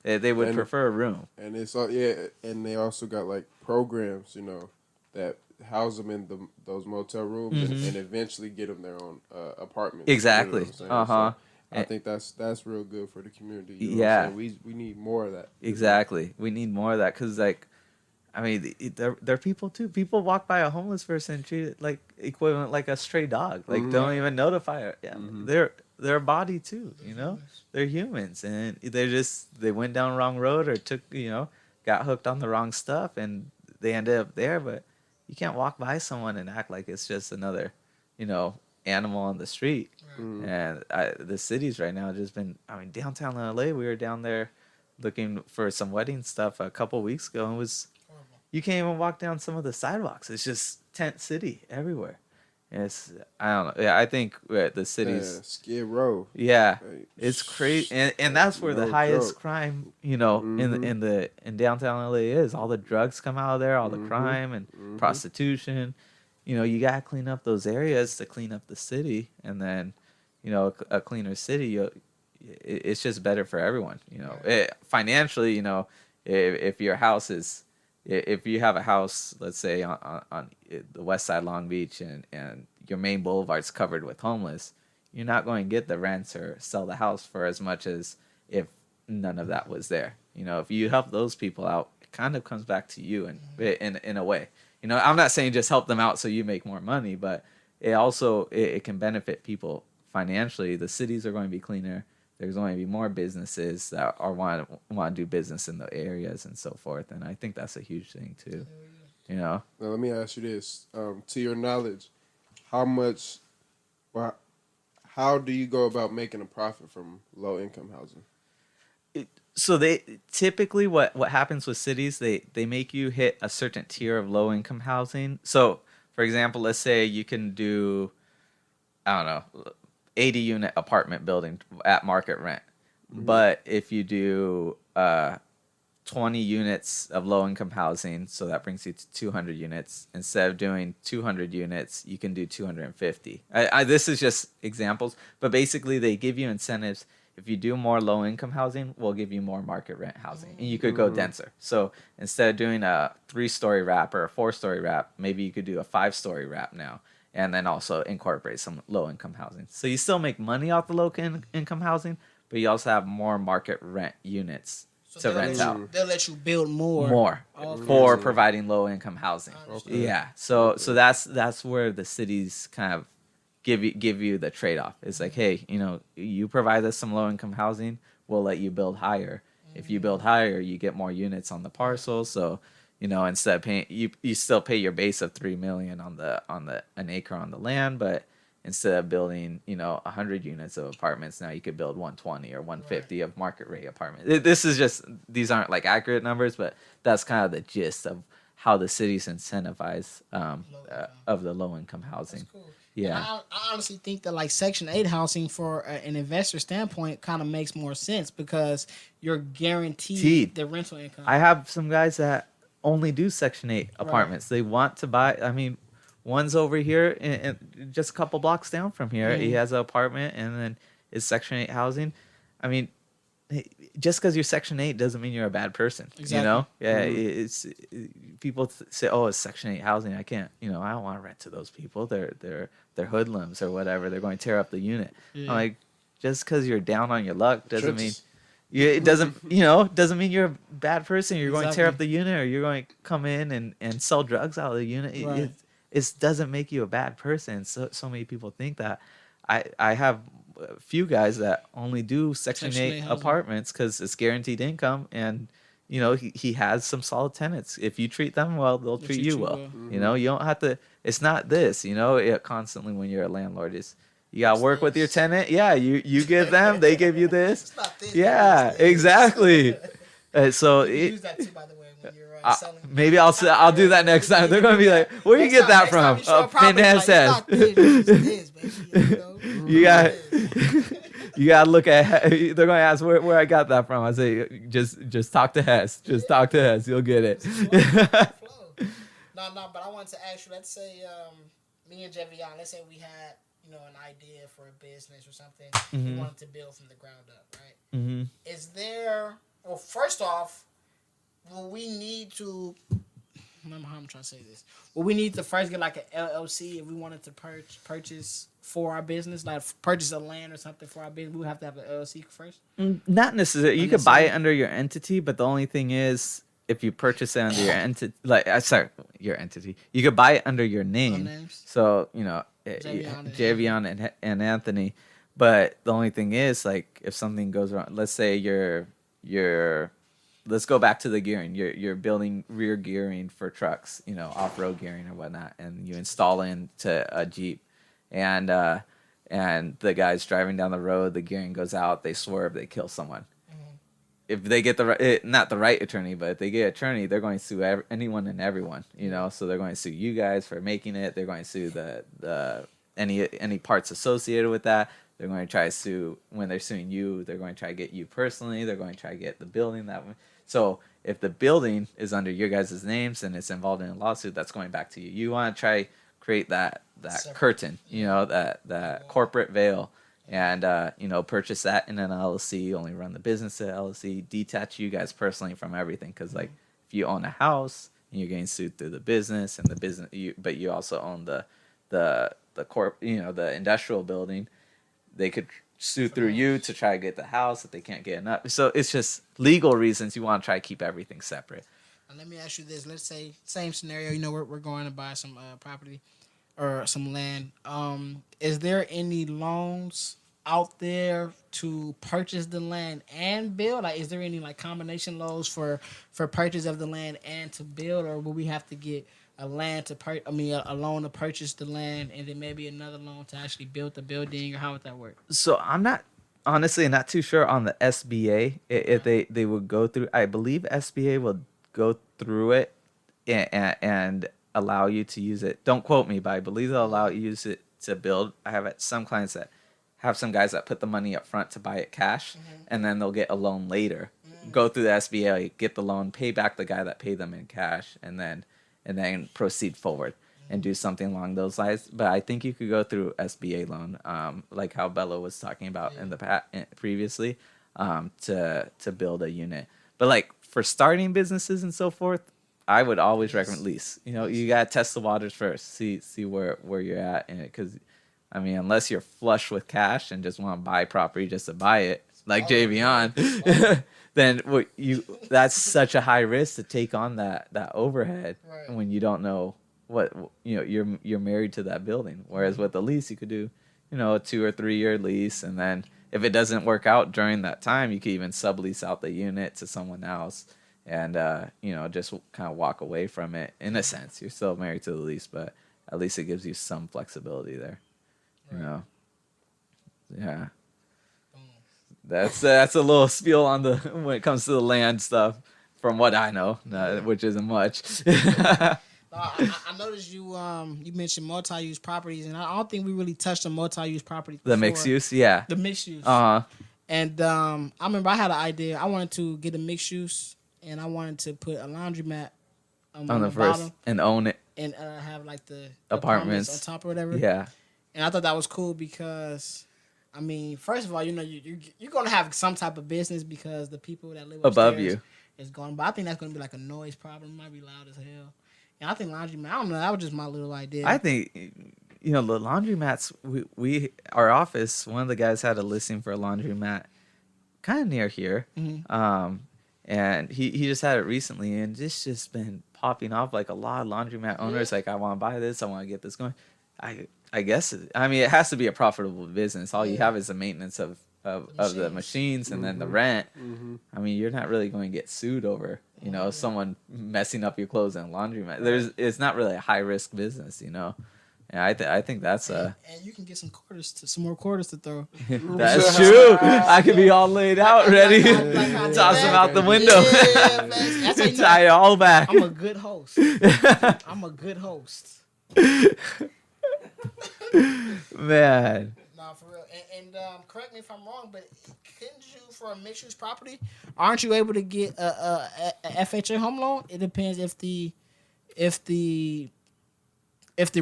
They would prefer a room. And it's and they also got like programs, that house them in those motel rooms, and eventually get them their own apartment. Exactly. So I think that's real good for the community. We need more of that. Exactly. We need more of that, because like, I mean, they're people too. People walk by a homeless person and treat it like equivalent, like a stray dog. Like don't even notify it. Yeah, they're a body too. They're humans, and they went down the wrong road, or took got hooked on the wrong stuff, and they ended up there. But you can't walk by someone and act like it's just another animal on the street. And the cities right now have just been. I mean, downtown LA, we were down there looking for some wedding stuff a couple weeks ago, and it was. You can't even walk down some of the sidewalks. It's just tent city everywhere. I don't know. Yeah, I think the cities. Skid Row. Yeah, it's crazy, and that's where the highest crime, in downtown LA is. All the drugs come out of there, all the crime and prostitution. You gotta clean up those areas to clean up the city, and then, a cleaner city, it's just better for everyone. Financially, if your house is. If you have a house, let's say on the west side Long Beach, and your main boulevard's covered with homeless, you're not going to get the rents or sell the house for as much as if none of that was there. If you help those people out, it kind of comes back to you in a way. I'm not saying just help them out so you make more money, but it also it can benefit people financially. The cities are going to be cleaner. There's going to be more businesses that want to do business in the areas and so forth, and I think that's a huge thing too. Now, let me ask you this: to your knowledge, how do you go about making a profit from low income housing? So they typically what happens with cities, they make you hit a certain tier of low income housing. So, for example, let's say you can do, I don't know, 80 unit apartment building at market rent. But if you do 20 units of low income housing, so that brings you to 200 units. Instead of doing 200 units, you can do 250. This is just examples, but basically they give you incentives. if you do more low income housing, we'll give you more market rent housing, and you could go denser. So instead of doing a 3-story wrap or a 4-story wrap, maybe you could do a 5-story wrap now, and then also incorporate some low income housing. So you still make money off the low income housing, but you also have more market rent units to rent out. They'll let you build more for providing low income housing. Okay. Yeah. So that's where the cities kind of give you the trade off. It's like, hey, you provide us some low income housing, we'll let you build higher. If you build higher, you get more units on the parcel. So, instead of paying, you still pay your base of $3 million on an acre on the land, but instead of building 100 units of apartments, now you could build 120 or 150 of market rate apartments. These aren't like accurate numbers, but that's kind of the gist of how the cities incentivize of the low income housing. That's cool. Yeah, I honestly think that like Section 8 housing for an investor standpoint kind of makes more sense because you're guaranteed the rental income. I have some guys that only do Section 8 apartments. They want to buy. I mean, one's over here and just a couple blocks down from here. He has an apartment and then it's Section 8 housing. I mean, just because you're Section 8 doesn't mean you're a bad person. Exactly. Yeah, it's people say, oh, it's Section 8 housing. I can't. I don't want to rent to those people. They're hoodlums or whatever. They're going to tear up the unit. I'm like, just because you're down on your luck doesn't mean. It doesn't mean you're a bad person. You're going to tear up the unit or you're going to come in and sell drugs out of the unit. Right. It doesn't make you a bad person. So many people think that. I have a few guys that only do Section 8 apartments because it's guaranteed income, and he has some solid tenants. If you treat them well, they'll treat you well. You don't have to. It's not this. It constantly when you're a landlord is you gotta work with your tenant. Yeah, you give them, they give you this. It's not this. Yeah, exactly. So use that too, by the way. Maybe I'll do that next time. They're gonna be like, "Where you get that from?" Pinhead says. You gotta look at. They're gonna ask where I got that from. I say, just talk to Hess. Just talk to Hess. You'll get it. No, but I wanted to ask you. Let's say me and Jevion. Let's say we had an idea for a business or something. Mm-hmm. We wanted to build from the ground up, right? Mm-hmm. Is there? Well, first off. Will we need to? Remember how I'm trying to say this. Will we need to first get like an LLC if we wanted to purchase for our business, like purchase a land or something for our business? We would have to have an LLC first. Not necessarily. You could buy it under your entity, but the only thing is, if you purchase it under your entity, your entity, you could buy it under your name. So Javion and Anthony. But the only thing is, like, if something goes wrong, let's say you're let's go back to the gearing. You're building rear gearing for trucks, off-road gearing or whatnot, and you install into a Jeep, and the guy's driving down the road, the gearing goes out, they swerve, they kill someone. Mm-hmm. If they get not the right attorney, but if they get an attorney, they're going to sue anyone and everyone, So they're going to sue you guys for making it. They're going to sue the any parts associated with that. They're going to try to sue when they're suing you. They're going to try to get you personally. They're going to try to get the building that way. So if the building is under your guys' names and it's involved in a lawsuit, that's going back to you. You want to try create that curtain, that corporate veil, and purchase that in an LLC. Only run the business at LLC. Detach you guys personally from everything, because like if you own a house and you're getting sued through the business and the business, but you also own the industrial building, they could sue through you to try to get the house if they can't get enough. So it's just legal reasons you want to try to keep everything separate. Let me ask you this. Let's say, same scenario, we're going to buy some property or some land. Is there any loans out there to purchase the land and build? Like, is there any like combination loans for purchase of the land and to build, or will we have to get a loan to purchase the land, and then maybe another loan to actually build the building, or how would that work? So I'm not too sure on the SBA if they would go through. I believe SBA will go through it and allow you to use it. Don't quote me, but I believe they'll allow you to use it to build. I have some clients that have some guys that put the money up front to buy it cash, and then they'll get a loan later. Go through the SBA, get the loan, pay back the guy that paid them in cash, and then proceed forward. and do something along those lines. But I think you could go through SBA loan, like how Bella was talking about in the previously, to build a unit. But like for starting businesses and so forth, I would always recommend lease. You know, you gotta test the waters first, see where you're at in it, because I mean, unless you're flush with cash and just want to buy property just to buy it, like Javion, then that's such a high risk to take on that overhead when you don't know what you're married to that building. Whereas with a lease, you could do, a 2 or 3 year lease, and then if it doesn't work out during that time, you could even sublease out the unit to someone else, and just kind of walk away from it. In a sense, you're still married to the lease, but at least it gives you some flexibility there. Yeah. That's a little spiel on when it comes to the land stuff, from what I know, which isn't much. I noticed you mentioned multi-use properties, and I don't think we really touched on multi-use properties before. The mixed use, yeah. The mixed use. And I remember I had an idea. I wanted to get a mixed use, and I wanted to put a laundromat on the first bottom and own it, and have like the apartments on top or whatever. Yeah. And I thought that was cool because, I mean, first of all, you're gonna have some type of business because the people that live above you is going. But I think that's gonna be like a noise problem. It might be loud as hell. And I think laundromat. I don't know. That was just my little idea. I think, the laundromats. We our office. One of the guys had a listing for a laundromat, kind of near here. Mm-hmm. And he just had it recently, and it's just been popping off like a lot of laundromat owners. Like, I want to buy this. I want to get this going. I guess it has to be a profitable business. All you have is the maintenance of the machines and then the rent. Mm-hmm. I mean, you're not really going to get sued over, someone messing up your clothes in a laundromat. It's not really a high risk business, And I think that's and you can get some more quarters to throw. That's true. I could be all laid out, ready, toss them out the window, tie it all back. I'm a good host. Man. Nah, for real. And correct me if I'm wrong, but couldn't you, for a mixed use property, aren't you able to get a FHA home loan? It depends if the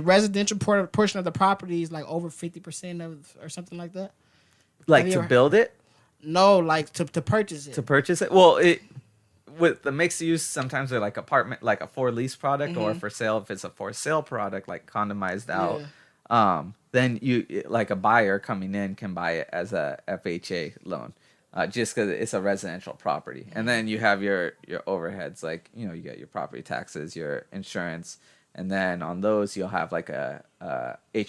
residential portion of the property is like over 50% of or something like that. Like to build it? No, like to purchase it. To purchase it? Well, with the mixed use, sometimes they're like apartment, like a for lease product, mm-hmm. or for sale. If it's a for sale product, like condomized out. Yeah. Then you, like a buyer coming in, can buy it as a FHA loan, just because it's a residential property. And then you have your overheads, like, you get your property taxes, your insurance, and then on those you'll have like a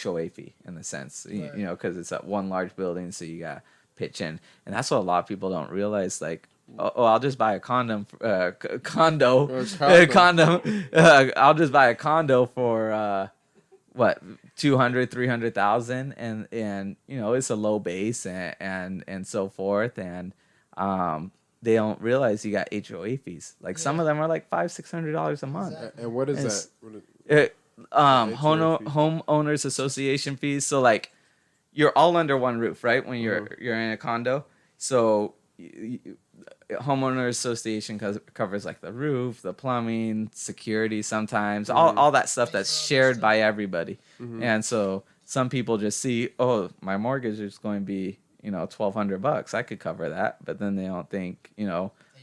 HOA fee in the sense, right. Because it's one large building, so you got pitch in, and that's what a lot of people don't realize. Like, I'll just buy a condo. I'll just buy a condo for what, 200, 300,000, and it's a low base and so forth, and they don't realize you got HOA fees. Like, some of them are like $500-$600 a month. Exactly. And what is that? Homeowners association fees. So like, you're all under one roof, right? When you're in a condo, so homeowner association covers like the roof, the plumbing, security, sometimes all that stuff that's shared by everybody. Mm-hmm. And so some people just see, my mortgage is going to be $1,200. I could cover that, but then they don't think,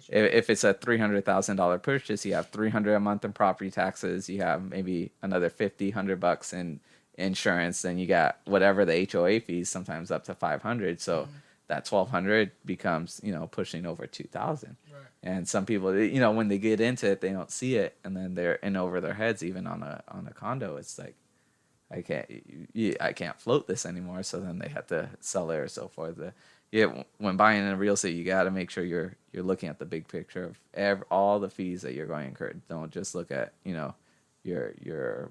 if it's a $300,000 purchase, you have $300 a month in property taxes, you have maybe another $100 in insurance, then you got whatever the HOA fees, sometimes up to $500. So that $1,200 becomes, pushing over $2,000. Right. And some people, when they get into it, they don't see it, and then they're in over their heads. Even on a condo, it's like, I can't float this anymore. So then they have to sell it or so forth. When buying in real estate, you got to make sure you're looking at the big picture of all the fees that you're going to incur. Don't just look at your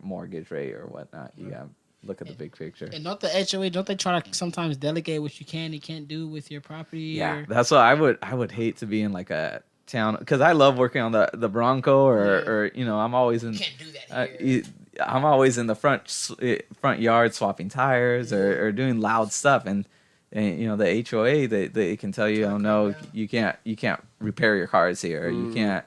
mortgage rate or whatnot. You got to look at the big picture. And don't the HOA, don't they try to sometimes delegate what you can and can't do with your property? Yeah, that's what I would hate to be in, like a town, because I love working on the Bronco or I'm always in. You can't do that here. I'm always in the front yard swapping tires or doing loud stuff, and the HOA they can tell you, no, you can't repair your cars here, or you can't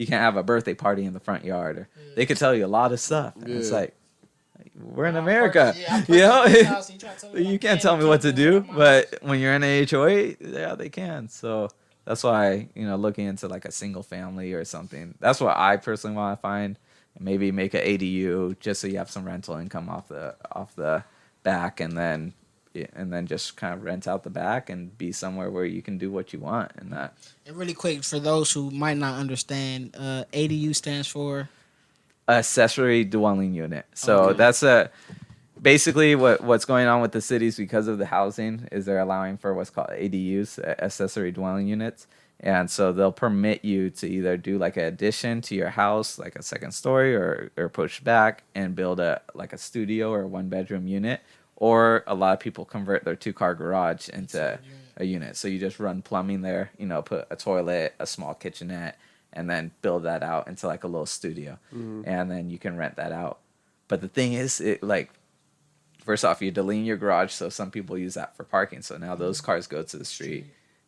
have a birthday party in the front yard, or they could tell you a lot of stuff. And it's like, we're in America. You know, you can't tell me what to do. But when you're in a HOA, yeah, they can. So that's why, looking into like a single family or something. That's what I personally want to find. And maybe make an ADU just so you have some rental income off the back, and then just kind of rent out the back and be somewhere where you can do what you want and that. And really quick, for those who might not understand, ADU stands for accessory dwelling unit. So that's basically what's going on with the cities because of the housing is they're allowing for what's called ADUs, accessory dwelling units. And so they'll permit you to either do like an addition to your house, like a second story, or push back and build a studio or a 1-bedroom unit. Or a lot of people convert their 2-car garage into a unit. So you just run plumbing there, put a toilet, a small kitchenette, and then build that out into like a little studio. And then you can rent that out. But the thing is, first off, you're deleting your garage. So some people use that for parking. So now those cars go to the street.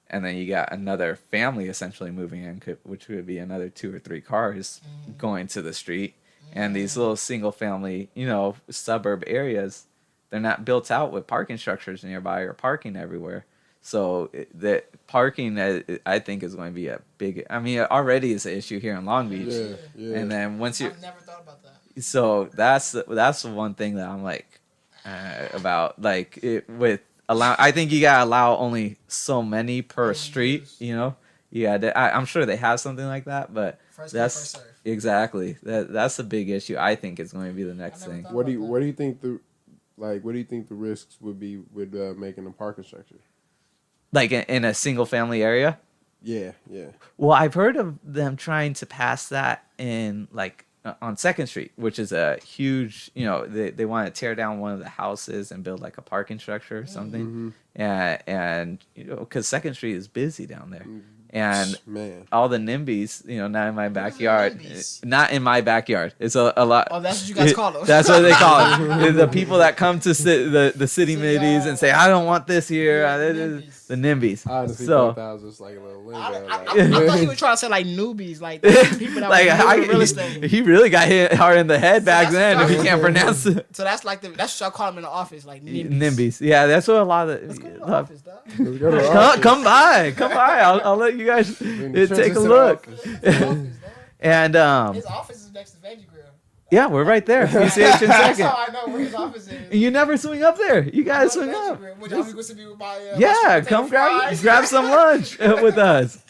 And then you got another family essentially moving in, which would be another 2 or 3 cars going to the street. And these little single family, suburb areas, they're not built out with parking structures nearby or parking everywhere. So the parking, I think, is going to be a big. I mean, it already is an issue here in Long Beach. Yeah. And then once you, I've never thought about that. So that's the one thing that I'm like about. Like I think you gotta allow only so many per street. Yeah, I'm sure they have something like that, but first serve. Exactly that's a big issue. I think is going to be the next thing. What do you think the risks would be with making a parking structure? Like in a single family area? Yeah. Well, I've heard of them trying to pass that in like on 2nd Street, which is a huge, they want to tear down one of the houses and build like a parking structure or something. And because 2nd Street is busy down there. And all the NIMBYs, not in my backyard. Not in my backyard. It's a lot. Oh, that's what you guys call them. That's what they call it. The people that come to the city middies and say, I don't want this here. The NIMBYs. I honestly thought that was just like a little lingo. I thought he was trying to say like newbies, like people that were real estate. He really got hit hard in the head back then if he can't pronounce it. So that's like that's what I call them in the office, like NIMBYs. Yeah, that's what a lot of. Let's go to the office, dog. Come by. I'll let you guys take a look. And his office is next to Veggie Grill. Yeah, we're right there. PCH in 2nd. That's how I know where his office is. You never swing up there. You gotta swing up. Come grab some lunch with us.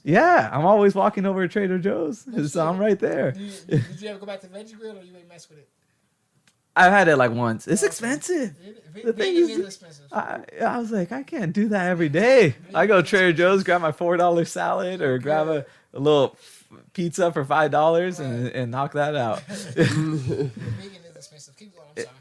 Yeah, I'm always walking over to Trader Joe's, so I'm right there. Did you ever go back to Veggie Grill, or you ain't mess with it? I've had it like once. It's expensive. The thing is, expensive. I was like, I can't do that every day. I go to Trader Joe's, grab my $4 salad, or grab a little pizza for $5 and knock that out. Vegan is expensive. Keep going. I'm sorry.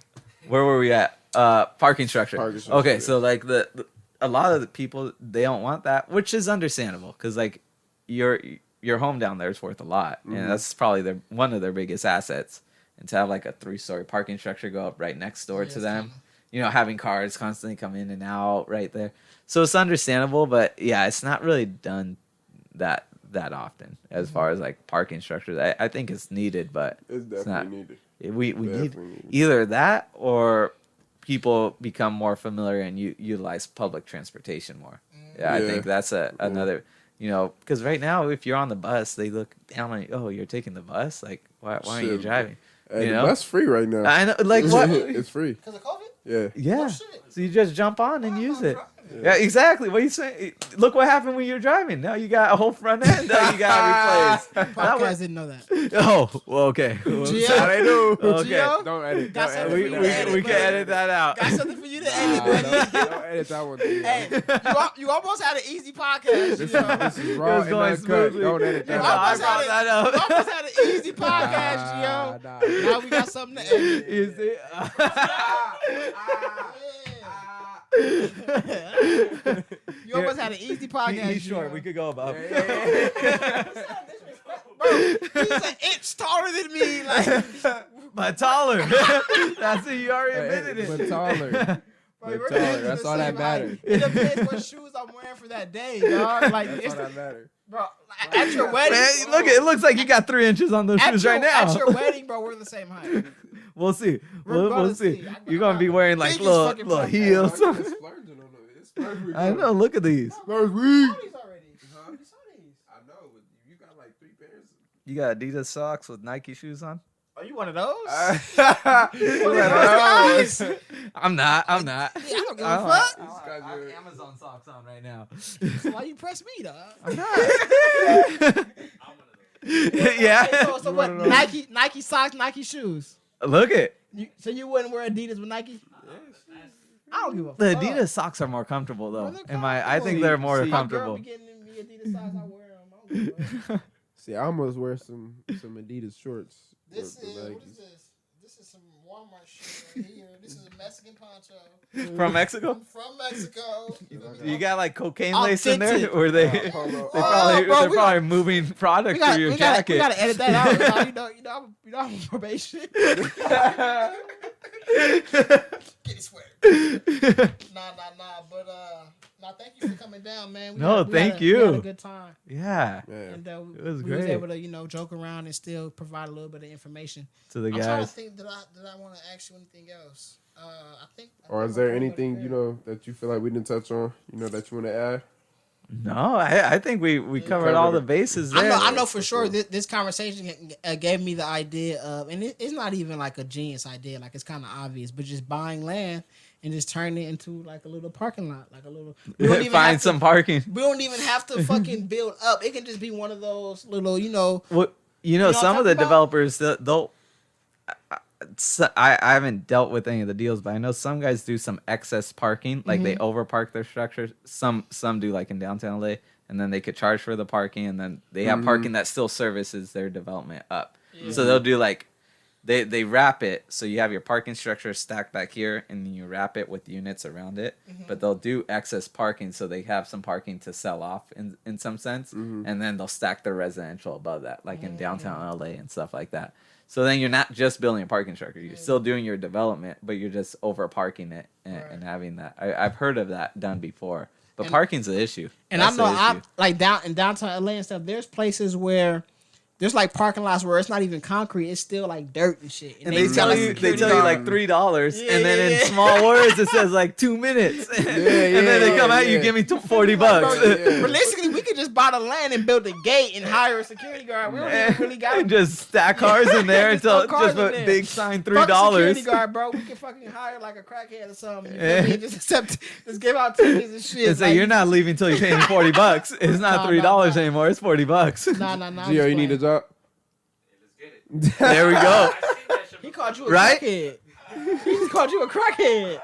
Where were we at? Parking structure. Okay, so like a lot of the people, they don't want that, which is understandable because like your home down there is worth a lot, and that's probably one of their biggest assets. And to have like a 3-story parking structure go up right next door to them, having cars constantly come in and out right there. So it's understandable, but yeah, it's not really done that often as far as like parking structures. I think it's needed, but it's definitely needed. We need either that or people become more familiar and utilize public transportation more. Yeah, I think that's another. Because right now, if you're on the bus, they look down on you. Oh, you're taking the bus? Like, why aren't you driving? The bus free right now. I know, like what? It's free. Because of COVID? Yeah. Oh, shit. So you just jump on and use it. Yeah, exactly. What are you saying? Look what happened when you're driving. Now you got a whole front end that you got to replace. Podcast didn't know that. Oh, well, okay. Gio? They do. Okay. Gio? Don't edit. We can edit that out. Got something for you to edit, buddy. Don't edit that one. Hey, you almost had an easy podcast. This is raw and uncut. Don't edit that out. You almost had an easy podcast, Gio. Now we got something to edit. You see? You almost had an easy podcast. He's short. We could go above. Bro, he's an inch taller than me. Like, but taller. That's it. You already admitted it. But taller. That's all that matters. It depends what shoes I'm wearing for that day, dog. Like that's all that matters. Bro, at your wedding, Man, look, it looks like you got 3 inches on those shoes right now. At your wedding, bro, we're the same height. We'll see. We'll We'll see. You're gonna be wearing like little heels. I know. Look at these. I know. You got like 3 pairs. You got Adidas socks with Nike shoes on? Are you one of those? I'm not. Yeah, I don't give a fuck. I have Amazon socks on right now. So why you press me, dog? I'm not. Yeah. Okay, so what? Nike socks, Nike shoes. Look it. So you wouldn't wear Adidas with Nike? I don't give a fuck. The Adidas socks are more comfortable though. I think they're more comfortable. My girl be getting me Adidas socks. I wear them. I don't give a fuck. See, I almost wear some Adidas shorts. This is what is this? This is some Walmart shit right here. This is a Mexican poncho. From Mexico? From Mexico. You got like cocaine lace in there, or they're bro, probably moving product through your jacket. We gotta edit that out. You know, I'm on probation. Get it sweater. Nah. But thank you for coming down, man. Thank you. We had a good time. Yeah. And it was we great. was able to, joke around and still provide a little bit of information to the guys. I'm trying to think, did I want to ask you anything else? I think. Or is there anything that you feel like we didn't touch on? That you want to add? No, I think we covered all the bases there. I know for sure this conversation gave me the idea of, and it's not even like a genius idea, like it's kind of obvious, but just buying land and just turning it into like a little parking lot, like a little. Find some parking. We don't even have to fucking build up. It can just be one of those little, some of the developers they'll. I haven't dealt with any of the deals, but I know some guys do some excess parking, like they overpark their structures. Some do like in downtown LA, and then they could charge for the parking, and then they have parking that still services their development up. Yeah. So they'll do like they wrap it, so you have your parking structure stacked back here, and then you wrap it with units around it. But they'll do excess parking, so they have some parking to sell off in some sense, and then they'll stack their residential above that, like in downtown LA and stuff like that. So then you're not just building a parking structure. You're still doing your development, but you're just over parking it and having that. I've heard of that done before, but parking's the issue. And I know like in downtown LA and stuff, there's places where there's like parking lots where it's not even concrete. It's still like dirt and shit. And they tell you like $3, and then in small words it says like 2 minutes. And then they come at you, give me $40. Realistically, we could just buy the land and build a gate and hire a security guard. We don't even really got and just stack cars in there until just put big sign $3. Security guard, bro. We can fucking hire like a crackhead or something. Just give out tickets and shit. And say you're not leaving until you pay me $40. It's not $3 anymore. It's $40. Nah. Gio, you need a job. There we go. He called you a crackhead. He called you a crackhead.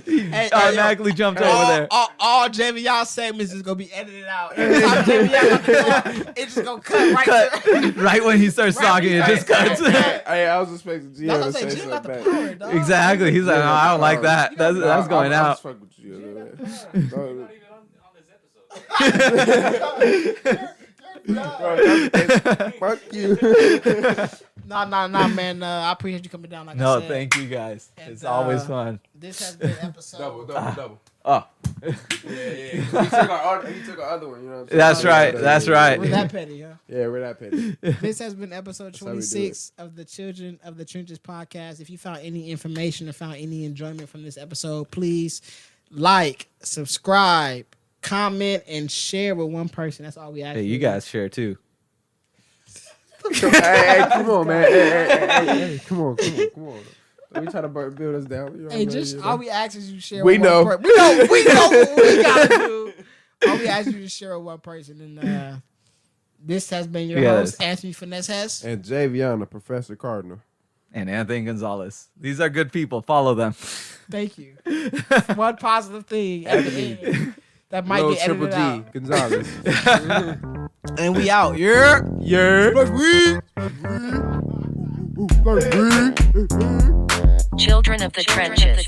He automatically jumped over there. All JVL segments is gonna be edited out. Every time JVL it's just gonna cut there. Right when he starts talking, it just cuts. Hey, I was expecting Gio to say something back. Power, dog. Exactly. He's like, no, I don't like that. That's going out. Fuck with Gio. Not even on this episode. Fuck you. Nah, man. I appreciate you coming down. Like I said. Thank you guys. And, it's always fun. This has been episode double. Oh. Yeah. He took our other one. You know what I'm saying? That's right. We're that petty, huh? Yeah, we're that petty. This has been episode 26 of the Children of the Trenches podcast. If you found any information or found any enjoyment from this episode, please like, subscribe, comment, and share with one person. That's all we ask. Hey, you guys share too. Hey, come on, man. Hey, come on. We try to build us down. All we ask is you share. We know. We know what we gotta do. All we ask you to share with one person. And this has been your host, Anthony Finesse Hess, and Javiana, Professor Cardinal, and Anthony Gonzalez. These are good people. Follow them. Thank you. One positive thing at the end. That might get edited out. Gonzalez. And we out. Yeah. Children of the Trenches.